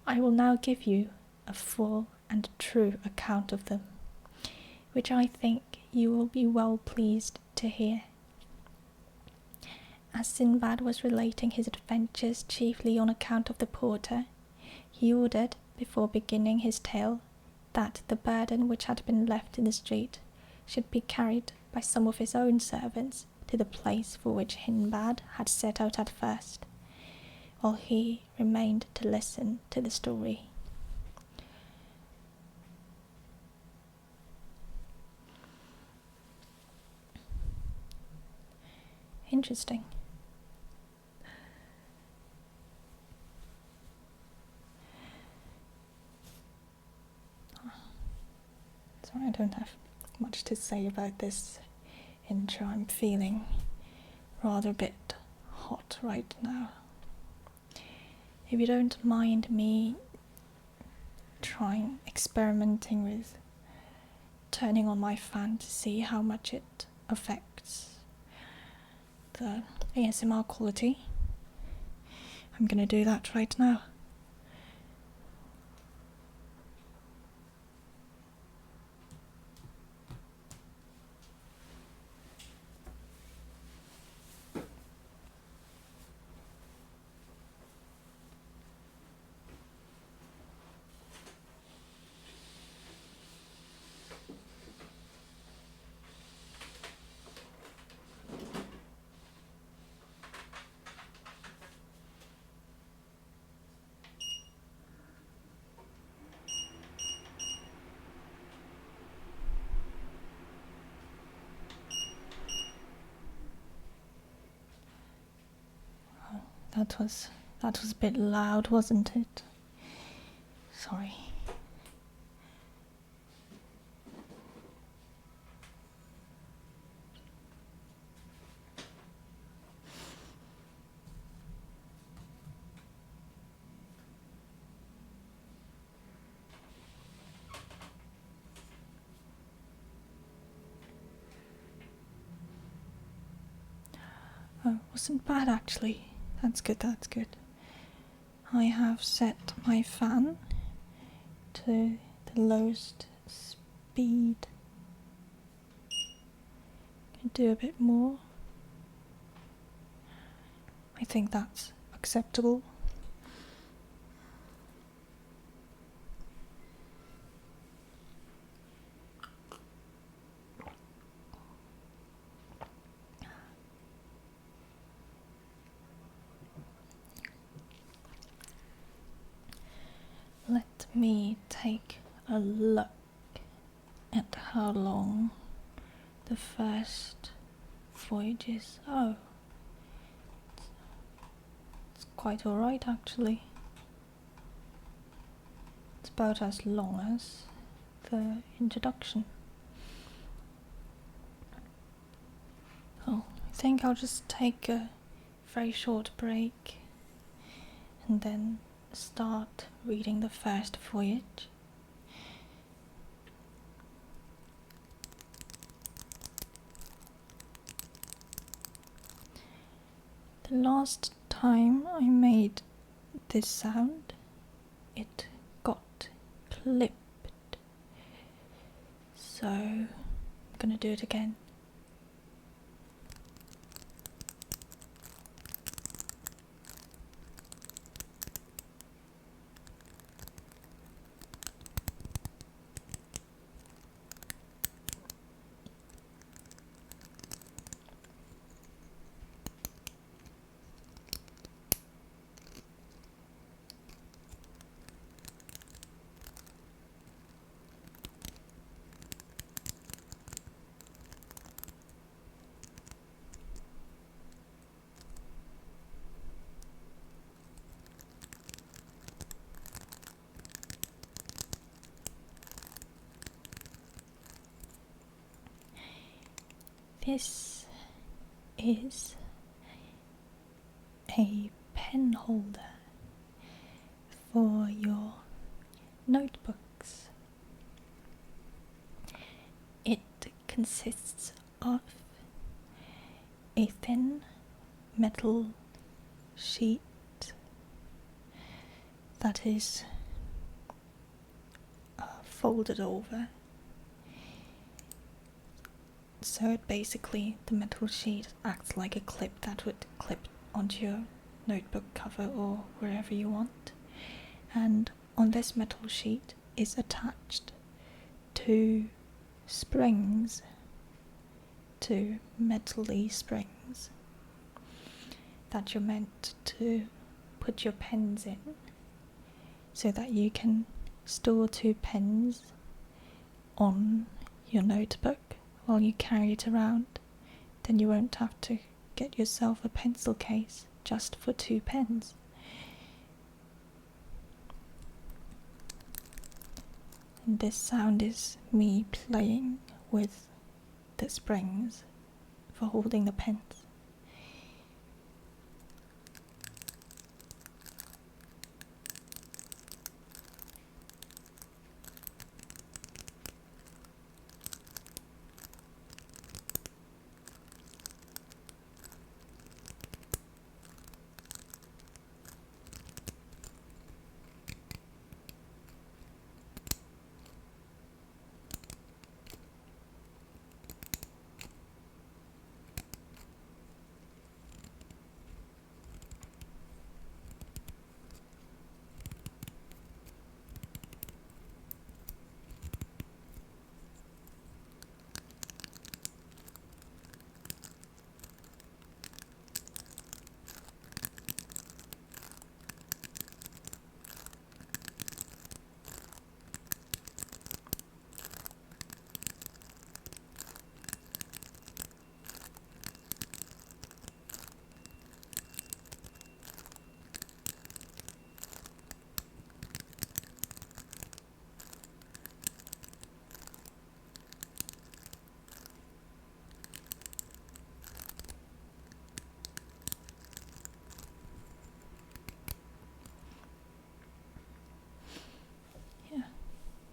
I will now give you a full and true account of them, which I think you will be well pleased to hear." As Sindbad was relating his adventures chiefly on account of the porter, he ordered, before beginning his tale, that the burden which had been left in the street should be carried by some of his own servants to the place for which Hindbad had set out at first, while he remained to listen to the story. Interesting. Sorry, I don't have much to say about this intro. I'm feeling rather a bit hot right now. If you don't mind me experimenting with turning on my fan to see how much it affects the ASMR quality, I'm gonna do that right now. That was a bit loud, wasn't it? Sorry. Oh, wasn't bad actually. That's good, that's good. I have set my fan to the lowest speed. Can do a bit more. I think that's acceptable. Let me take a look at how long the first voyage is. Oh, quite alright actually. It's about as long as the introduction. Oh, I think I'll just take a very short break and then start reading the first voyage. The last time I made this sound, it got clipped, so I'm gonna do it again. This is a pen holder for your notebooks. It consists of a thin metal sheet that is folded over. So basically the metal sheet acts like a clip that would clip onto your notebook cover or wherever you want. And on this metal sheet is attached two springs, two metal-y springs that you're meant to put your pens in so that you can store two pens on your notebook while you carry it around. Then you won't have to get yourself a pencil case just for two pens. And this sound is me playing with the springs for holding the pens.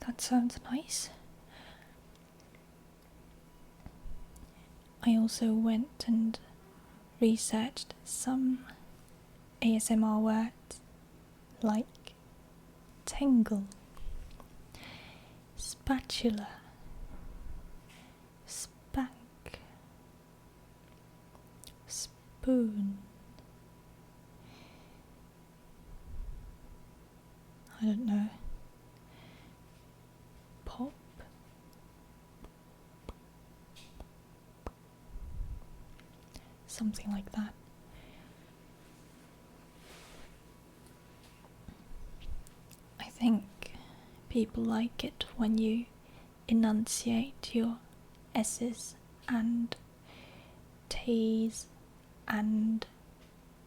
That sounds nice. I also went and researched some ASMR words like tingle, spatula, spank, spoon. I don't know. Pop. Something like that. I think people like it when you enunciate your S's and T's and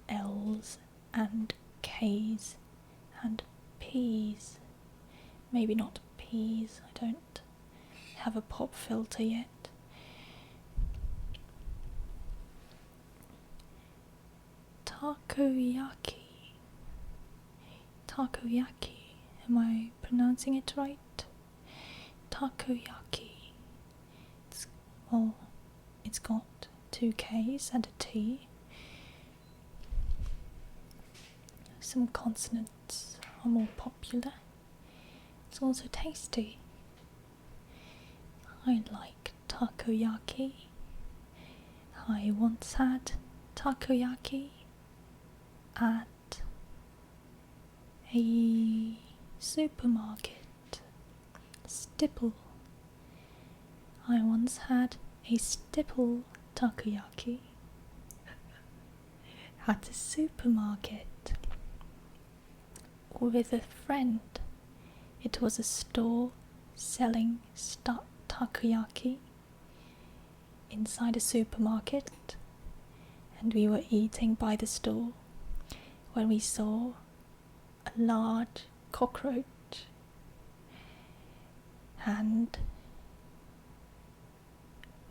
L's and K's and P's. Maybe not P's, I don't have a pop filter yet. Takoyaki. Takoyaki. Am I pronouncing it right? Takoyaki. It's got 2 K's and a T. Some consonants are more popular. It's also tasty. I like takoyaki. I once had takoyaki at a supermarket. Stipple. I once had a stipple takoyaki at a supermarket with a friend. It was a store selling takoyaki inside a supermarket, and we were eating by the store when we saw a large cockroach, and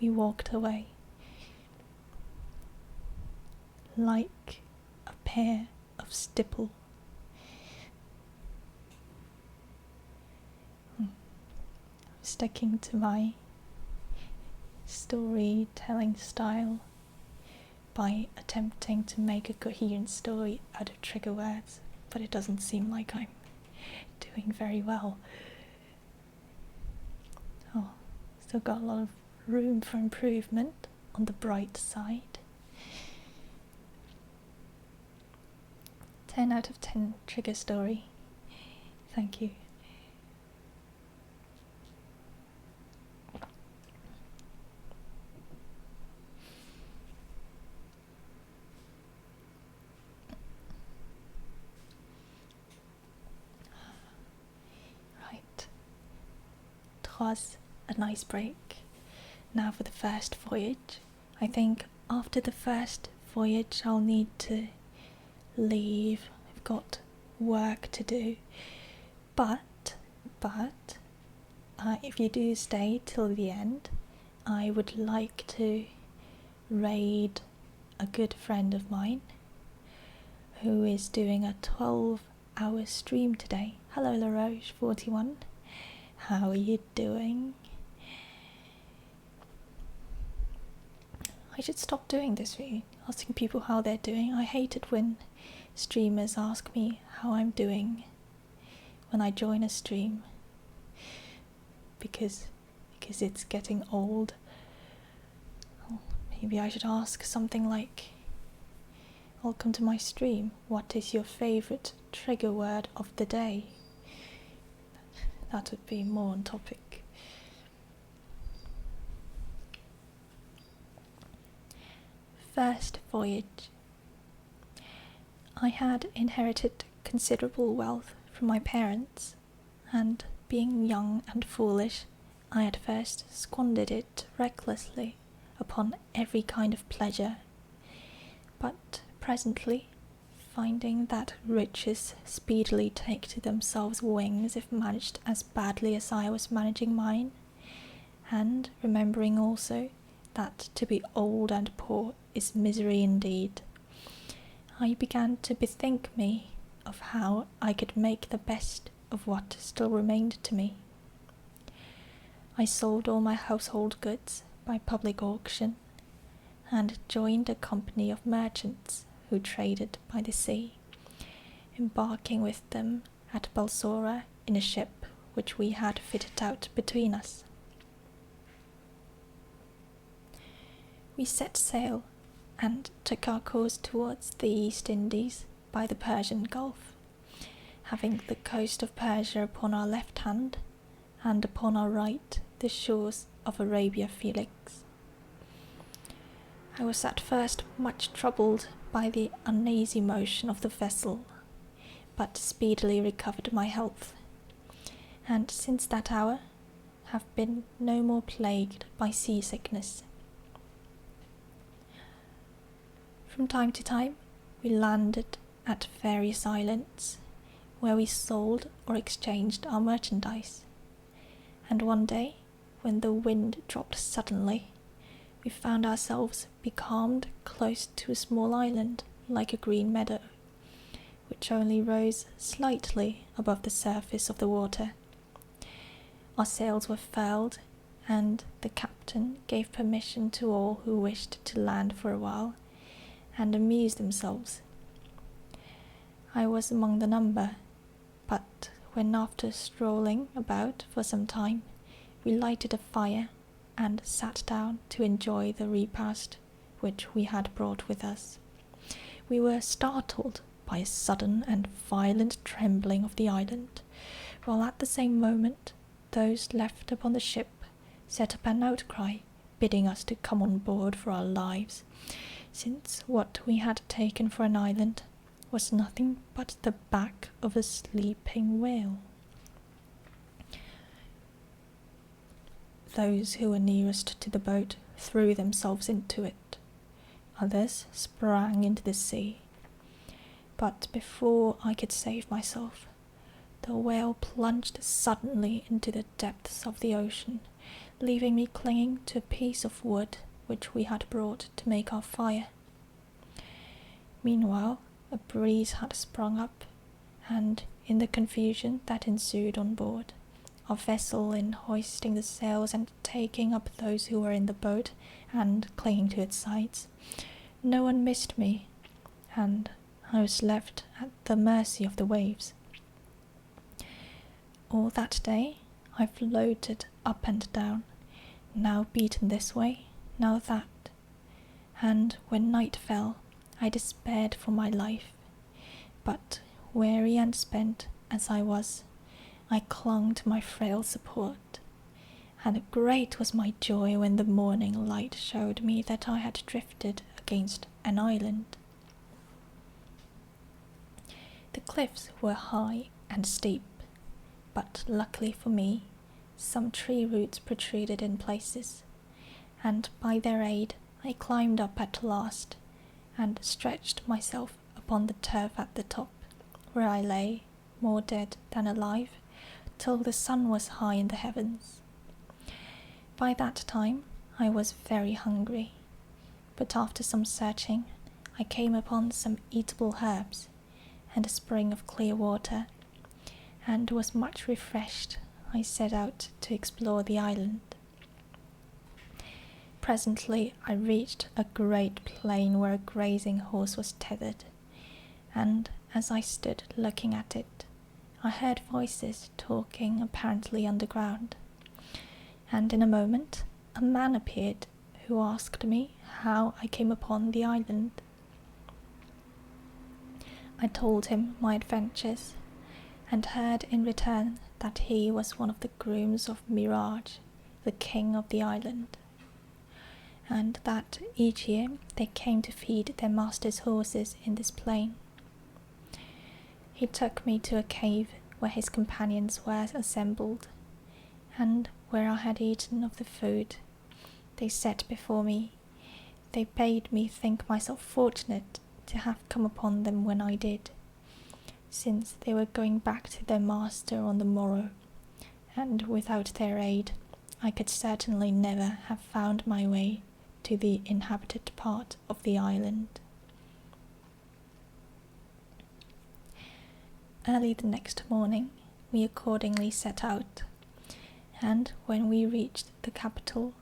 we walked away like a pair of stipple. Sticking to my storytelling style by attempting to make a coherent story out of trigger words, but it doesn't seem like I'm doing very well. Oh, still got a lot of room for improvement on the bright side. 10 out of 10 trigger story. Thank you. Was a nice break. Now for the first voyage. I think after the first voyage I'll need to leave. I've got work to do. But if you do stay till the end, I would like to raid a good friend of mine who is doing a 12-hour stream today. Hello LaRoche41. How are you doing? I should stop doing this really, asking people how they're doing. I hate it when streamers ask me how I'm doing when I join a stream, because it's getting old. Oh, maybe I should ask something like, welcome to my stream, what is your favourite trigger word of the day? That would be more on topic. First voyage. I had inherited considerable wealth from my parents, and being young and foolish, I at first squandered it recklessly upon every kind of pleasure. But presently, finding that riches speedily take to themselves wings if managed as badly as I was managing mine, and remembering also that to be old and poor is misery indeed, I began to bethink me of how I could make the best of what still remained to me. I sold all my household goods by public auction, and joined a company of merchants who traded by the sea, embarking with them at Balsora in a ship which we had fitted out between us. We set sail and took our course towards the East Indies by the Persian Gulf, having the coast of Persia upon our left hand, and upon our right the shores of Arabia Felix. I was at first much troubled by the uneasy motion of the vessel, but speedily recovered my health, and since that hour have been no more plagued by seasickness. From time to time we landed at various islands where we sold or exchanged our merchandise. And one day, when the wind dropped suddenly, we found ourselves becalmed close to a small island like a green meadow, which only rose slightly above the surface of the water. Our sails were furled, and the captain gave permission to all who wished to land for a while and amuse themselves. I was among the number, but when after strolling about for some time, we lighted a fire and sat down to enjoy the repast which we had brought with us, we were startled by a sudden and violent trembling of the island, while at the same moment those left upon the ship set up an outcry, bidding us to come on board for our lives, since what we had taken for an island was nothing but the back of a sleeping whale. Those who were nearest to the boat threw themselves into it. Others sprang into the sea. But before I could save myself, the whale plunged suddenly into the depths of the ocean, leaving me clinging to a piece of wood which we had brought to make our fire. Meanwhile, a breeze had sprung up, and in the confusion that ensued on board, our vessel, in hoisting the sails and taking up those who were in the boat and clinging to its sides, no one missed me, and I was left at the mercy of the waves. All that day I floated up and down, now beaten this way, now that, and when night fell, I despaired for my life. But, weary and spent as I was, I clung to my frail support, and great was my joy when the morning light showed me that I had drifted against an island. The cliffs were high and steep, but luckily for me, some tree roots protruded in places, and by their aid I climbed up at last, and stretched myself upon the turf at the top, where I lay, more dead than alive, till the sun was high in the heavens. By that time I was very hungry, but after some searching I came upon some eatable herbs and a spring of clear water, and was much refreshed. I set out to explore the island. Presently I reached a great plain where a grazing horse was tethered, and as I stood looking at it, I heard voices talking apparently underground, and in a moment a man appeared who asked me how I came upon the island. I told him my adventures, and heard in return that he was one of the grooms of Mirage, the king of the island, and that each year they came to feed their master's horses in this plain. He took me to a cave where his companions were assembled, and where I had eaten of the food they set before me. They bade me think myself fortunate to have come upon them when I did, since they were going back to their master on the morrow, and without their aid I could certainly never have found my way to the inhabited part of the island. Early the next morning we accordingly set out, and when we reached the capital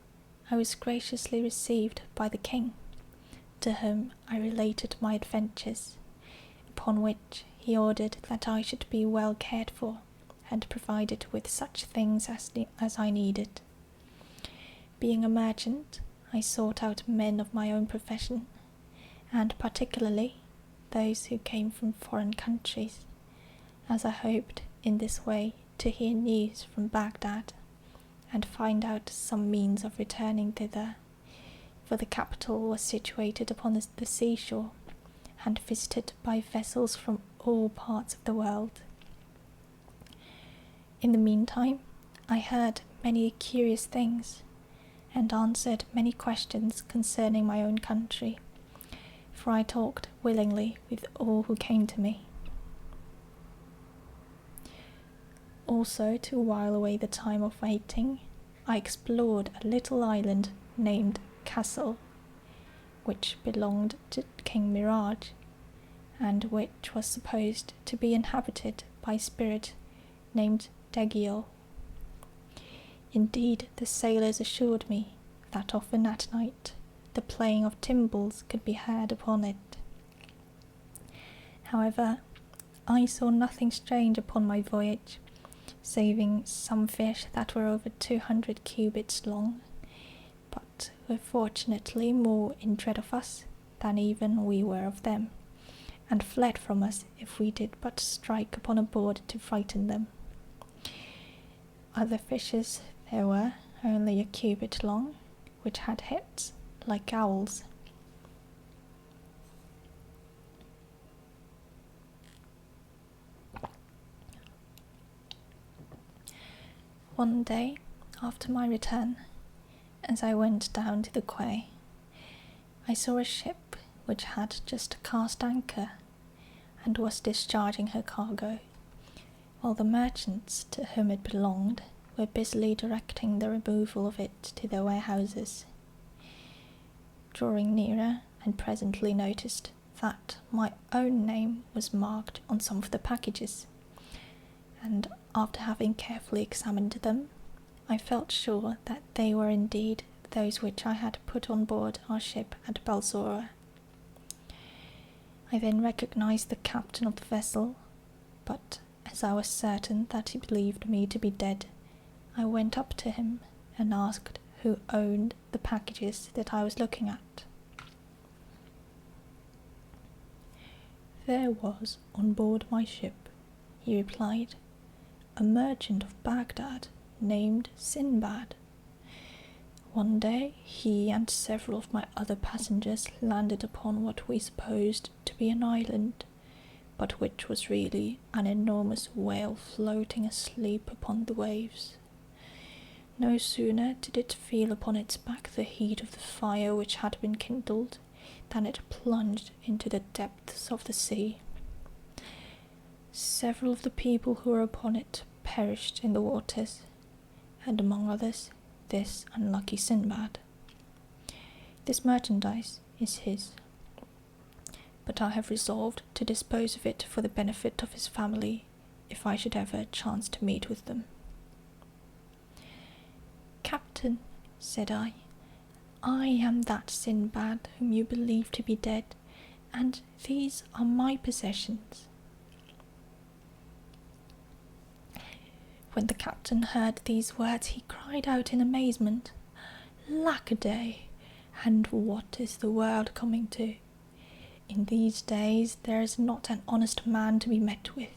I was graciously received by the king, to whom I related my adventures, upon which he ordered that I should be well cared for and provided with such things as I needed. Being a merchant, I sought out men of my own profession, and particularly those who came from foreign countries, as I hoped in this way to hear news from Baghdad and find out some means of returning thither, for the capital was situated upon the seashore and visited by vessels from all parts of the world. In the meantime, I heard many curious things and answered many questions concerning my own country, for I talked willingly with all who came to me. Also, to while away the time of waiting, I explored a little island named Castle, which belonged to King Mirage, and which was supposed to be inhabited by a spirit named Degio. Indeed, the sailors assured me that often at night the playing of timbrels could be heard upon it. However, I saw nothing strange upon my voyage, saving some fish that were over 200 cubits long, but were fortunately more in dread of us than even we were of them, and fled from us if we did but strike upon a board to frighten them. Other fishes there were, only a cubit long, which had heads like owls. One day, after my return, as I went down to the quay, I saw a ship which had just cast anchor and was discharging her cargo, while the merchants to whom it belonged were busily directing the removal of it to their warehouses. Drawing nearer, and presently noticed that my own name was marked on some of the packages, and after having carefully examined them, I felt sure that they were indeed those which I had put on board our ship at Balsora. I then recognized the captain of the vessel, but as I was certain that he believed me to be dead, I went up to him and asked who owned the packages that I was looking at. "There was on board my ship," he replied, "a merchant of Baghdad named Sindbad. One day he and several of my other passengers landed upon what we supposed to be an island, but which was really an enormous whale floating asleep upon the waves. No sooner did it feel upon its back the heat of the fire which had been kindled, than it plunged into the depths of the sea. Several of the people who were upon it perished in the waters, and among others, this unlucky Sindbad. This merchandise is his, but I have resolved to dispose of it for the benefit of his family, if I should ever chance to meet with them." "Captain," said I am that Sindbad whom you believe to be dead, and these are my possessions." When the captain heard these words, he cried out in amazement, "Lackaday! And what is the world coming to? In these days there is not an honest man to be met with.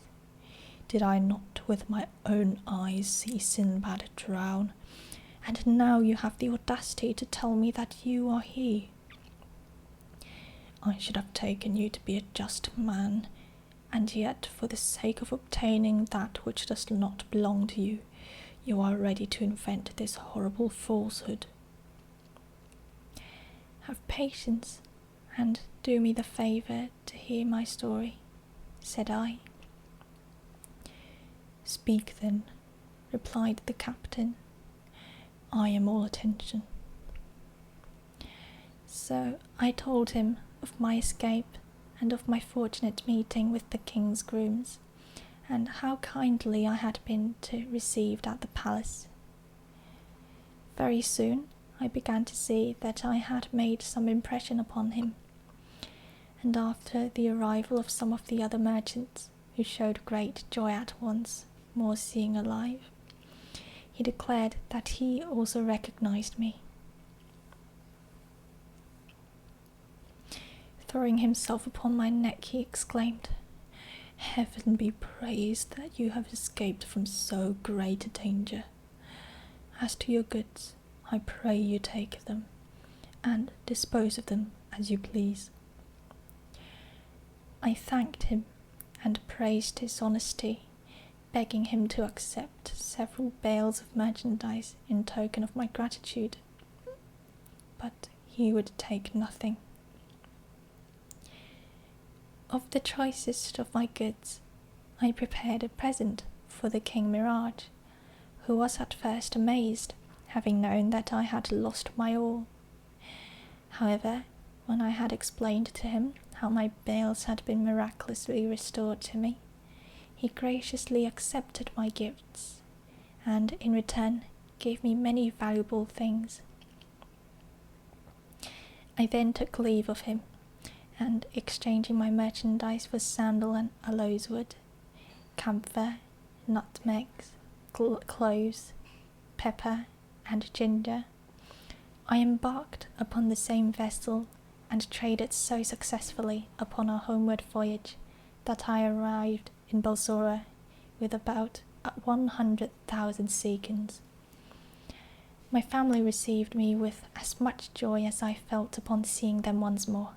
Did I not with my own eyes see Sindbad drown? And now you have the audacity to tell me that you are he. I should have taken you to be a just man, and yet for the sake of obtaining that which does not belong to you, you are ready to invent this horrible falsehood." "Have patience, and do me the favour to hear my story," said I. "Speak then," replied the captain. "I am all attention." So I told him of my escape and of my fortunate meeting with the king's grooms, and how kindly I had been received at the palace. Very soon I began to see that I had made some impression upon him, and after the arrival of some of the other merchants, who showed great joy at once more seeing alive, he declared that he also recognized me. Throwing himself upon my neck, he exclaimed, "Heaven be praised that you have escaped from so great a danger. As to your goods, I pray you take them, and dispose of them as you please." I thanked him and praised his honesty, begging him to accept several bales of merchandise in token of my gratitude, but he would take nothing. Of the choicest of my goods, I prepared a present for the King Mirage, who was at first amazed, having known that I had lost my all. However, when I had explained to him how my bales had been miraculously restored to me, he graciously accepted my gifts, and in return gave me many valuable things. I then took leave of him, and exchanging my merchandise for sandal and aloes wood, camphor, nutmegs, cloves, pepper, and ginger, I embarked upon the same vessel and traded so successfully upon our homeward voyage that I arrived in Balsora with about 100,000 sequins. My family received me with as much joy as I felt upon seeing them once more.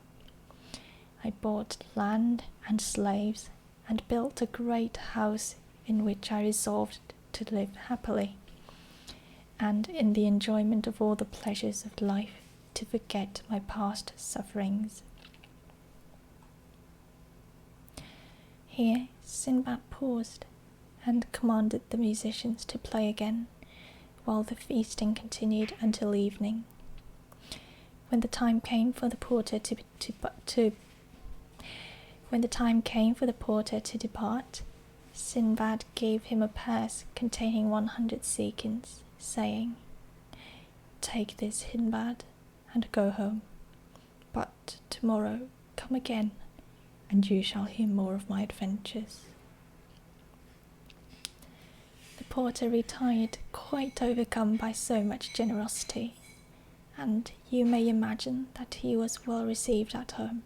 I bought land and slaves and built a great house in which I resolved to live happily, and in the enjoyment of all the pleasures of life to forget my past sufferings. Here Sindbad paused and commanded the musicians to play again, while the feasting continued until evening. When the time came for the porter to depart, Sindbad gave him a purse containing 100 sequins, saying, "Take this, Sindbad, and go home. But tomorrow come again, and you shall hear more of my adventures." The porter retired, quite overcome by so much generosity, and you may imagine that he was well received at home,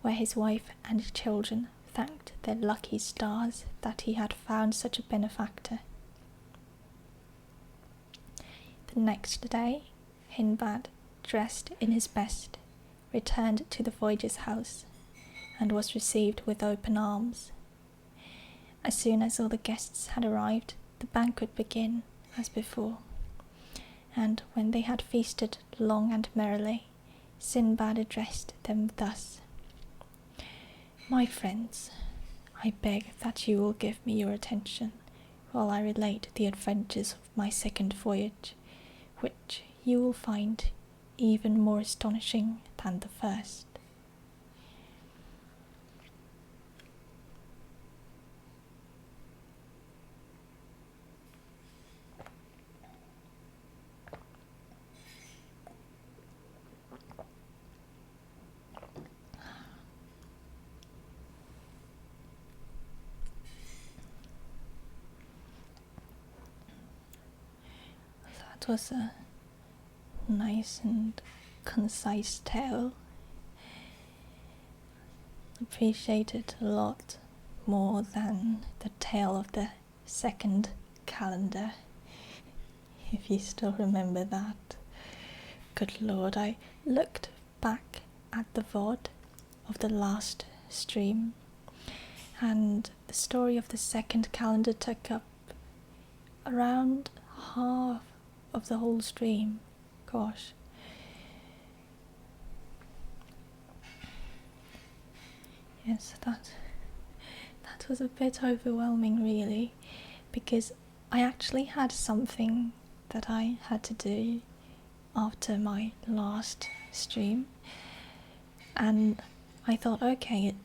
where his wife and children thanked their lucky stars that he had found such a benefactor. The next day, Sindbad, dressed in his best, returned to the Voyages' house, and was received with open arms. As soon as all the guests had arrived, the banquet began as before, and when they had feasted long and merrily, Sindbad addressed them thus: "My friends, I beg that you will give me your attention while I relate the adventures of my second voyage, which you will find even more astonishing than the first." That was a nice and concise tale. Appreciate it a lot more than the tale of the second calendar, if you still remember that. Good Lord, I looked back at the VOD of the last stream, and the story of the second calendar took up around half of the whole stream. Gosh. Yes, that was a bit overwhelming, really, because I actually had something that I had to do after my last stream, and I thought, okay,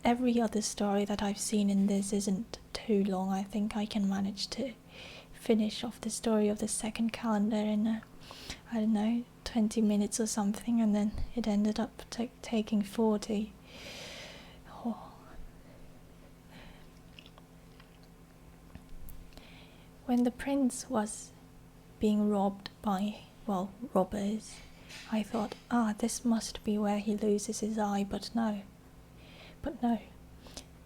every other story that I've seen in this isn't too long. I think I can manage to finish off the story of the second calendar in 20 minutes or something, and then it ended up taking 40. Oh. When the prince was being robbed by, robbers, I thought, this must be where he loses his eye, but no.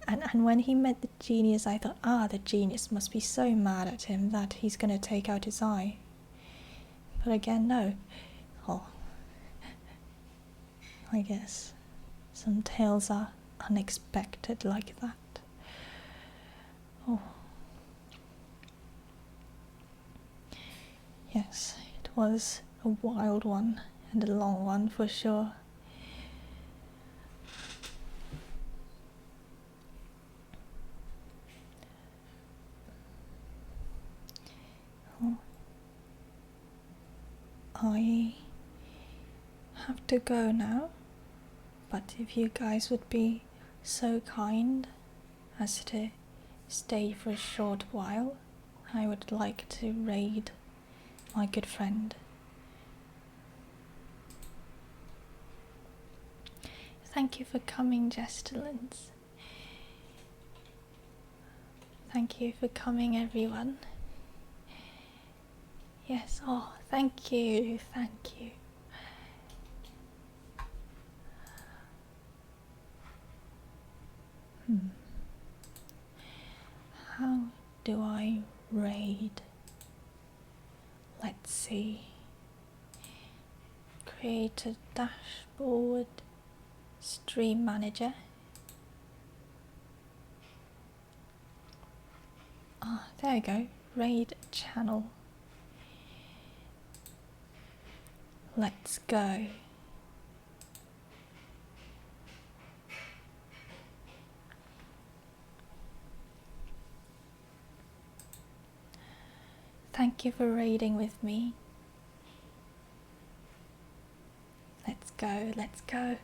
And when he met the genius, I thought, the genius must be so mad at him that he's going to take out his eye. But again, no. I guess some tales are unexpected like that. Yes, it was a wild one and a long one for sure. Oh, I have to go now, but if you guys would be so kind as to stay for a short while, I would like to raid my good friend. Thank you for coming, Jestulence. Thank you for coming, everyone. Yes, oh, thank you, thank you. How do I raid? Let's see. Create a dashboard. Stream manager. Ah, there we go. Raid channel. Let's go. Thank you for raiding with me. Let's go, let's go.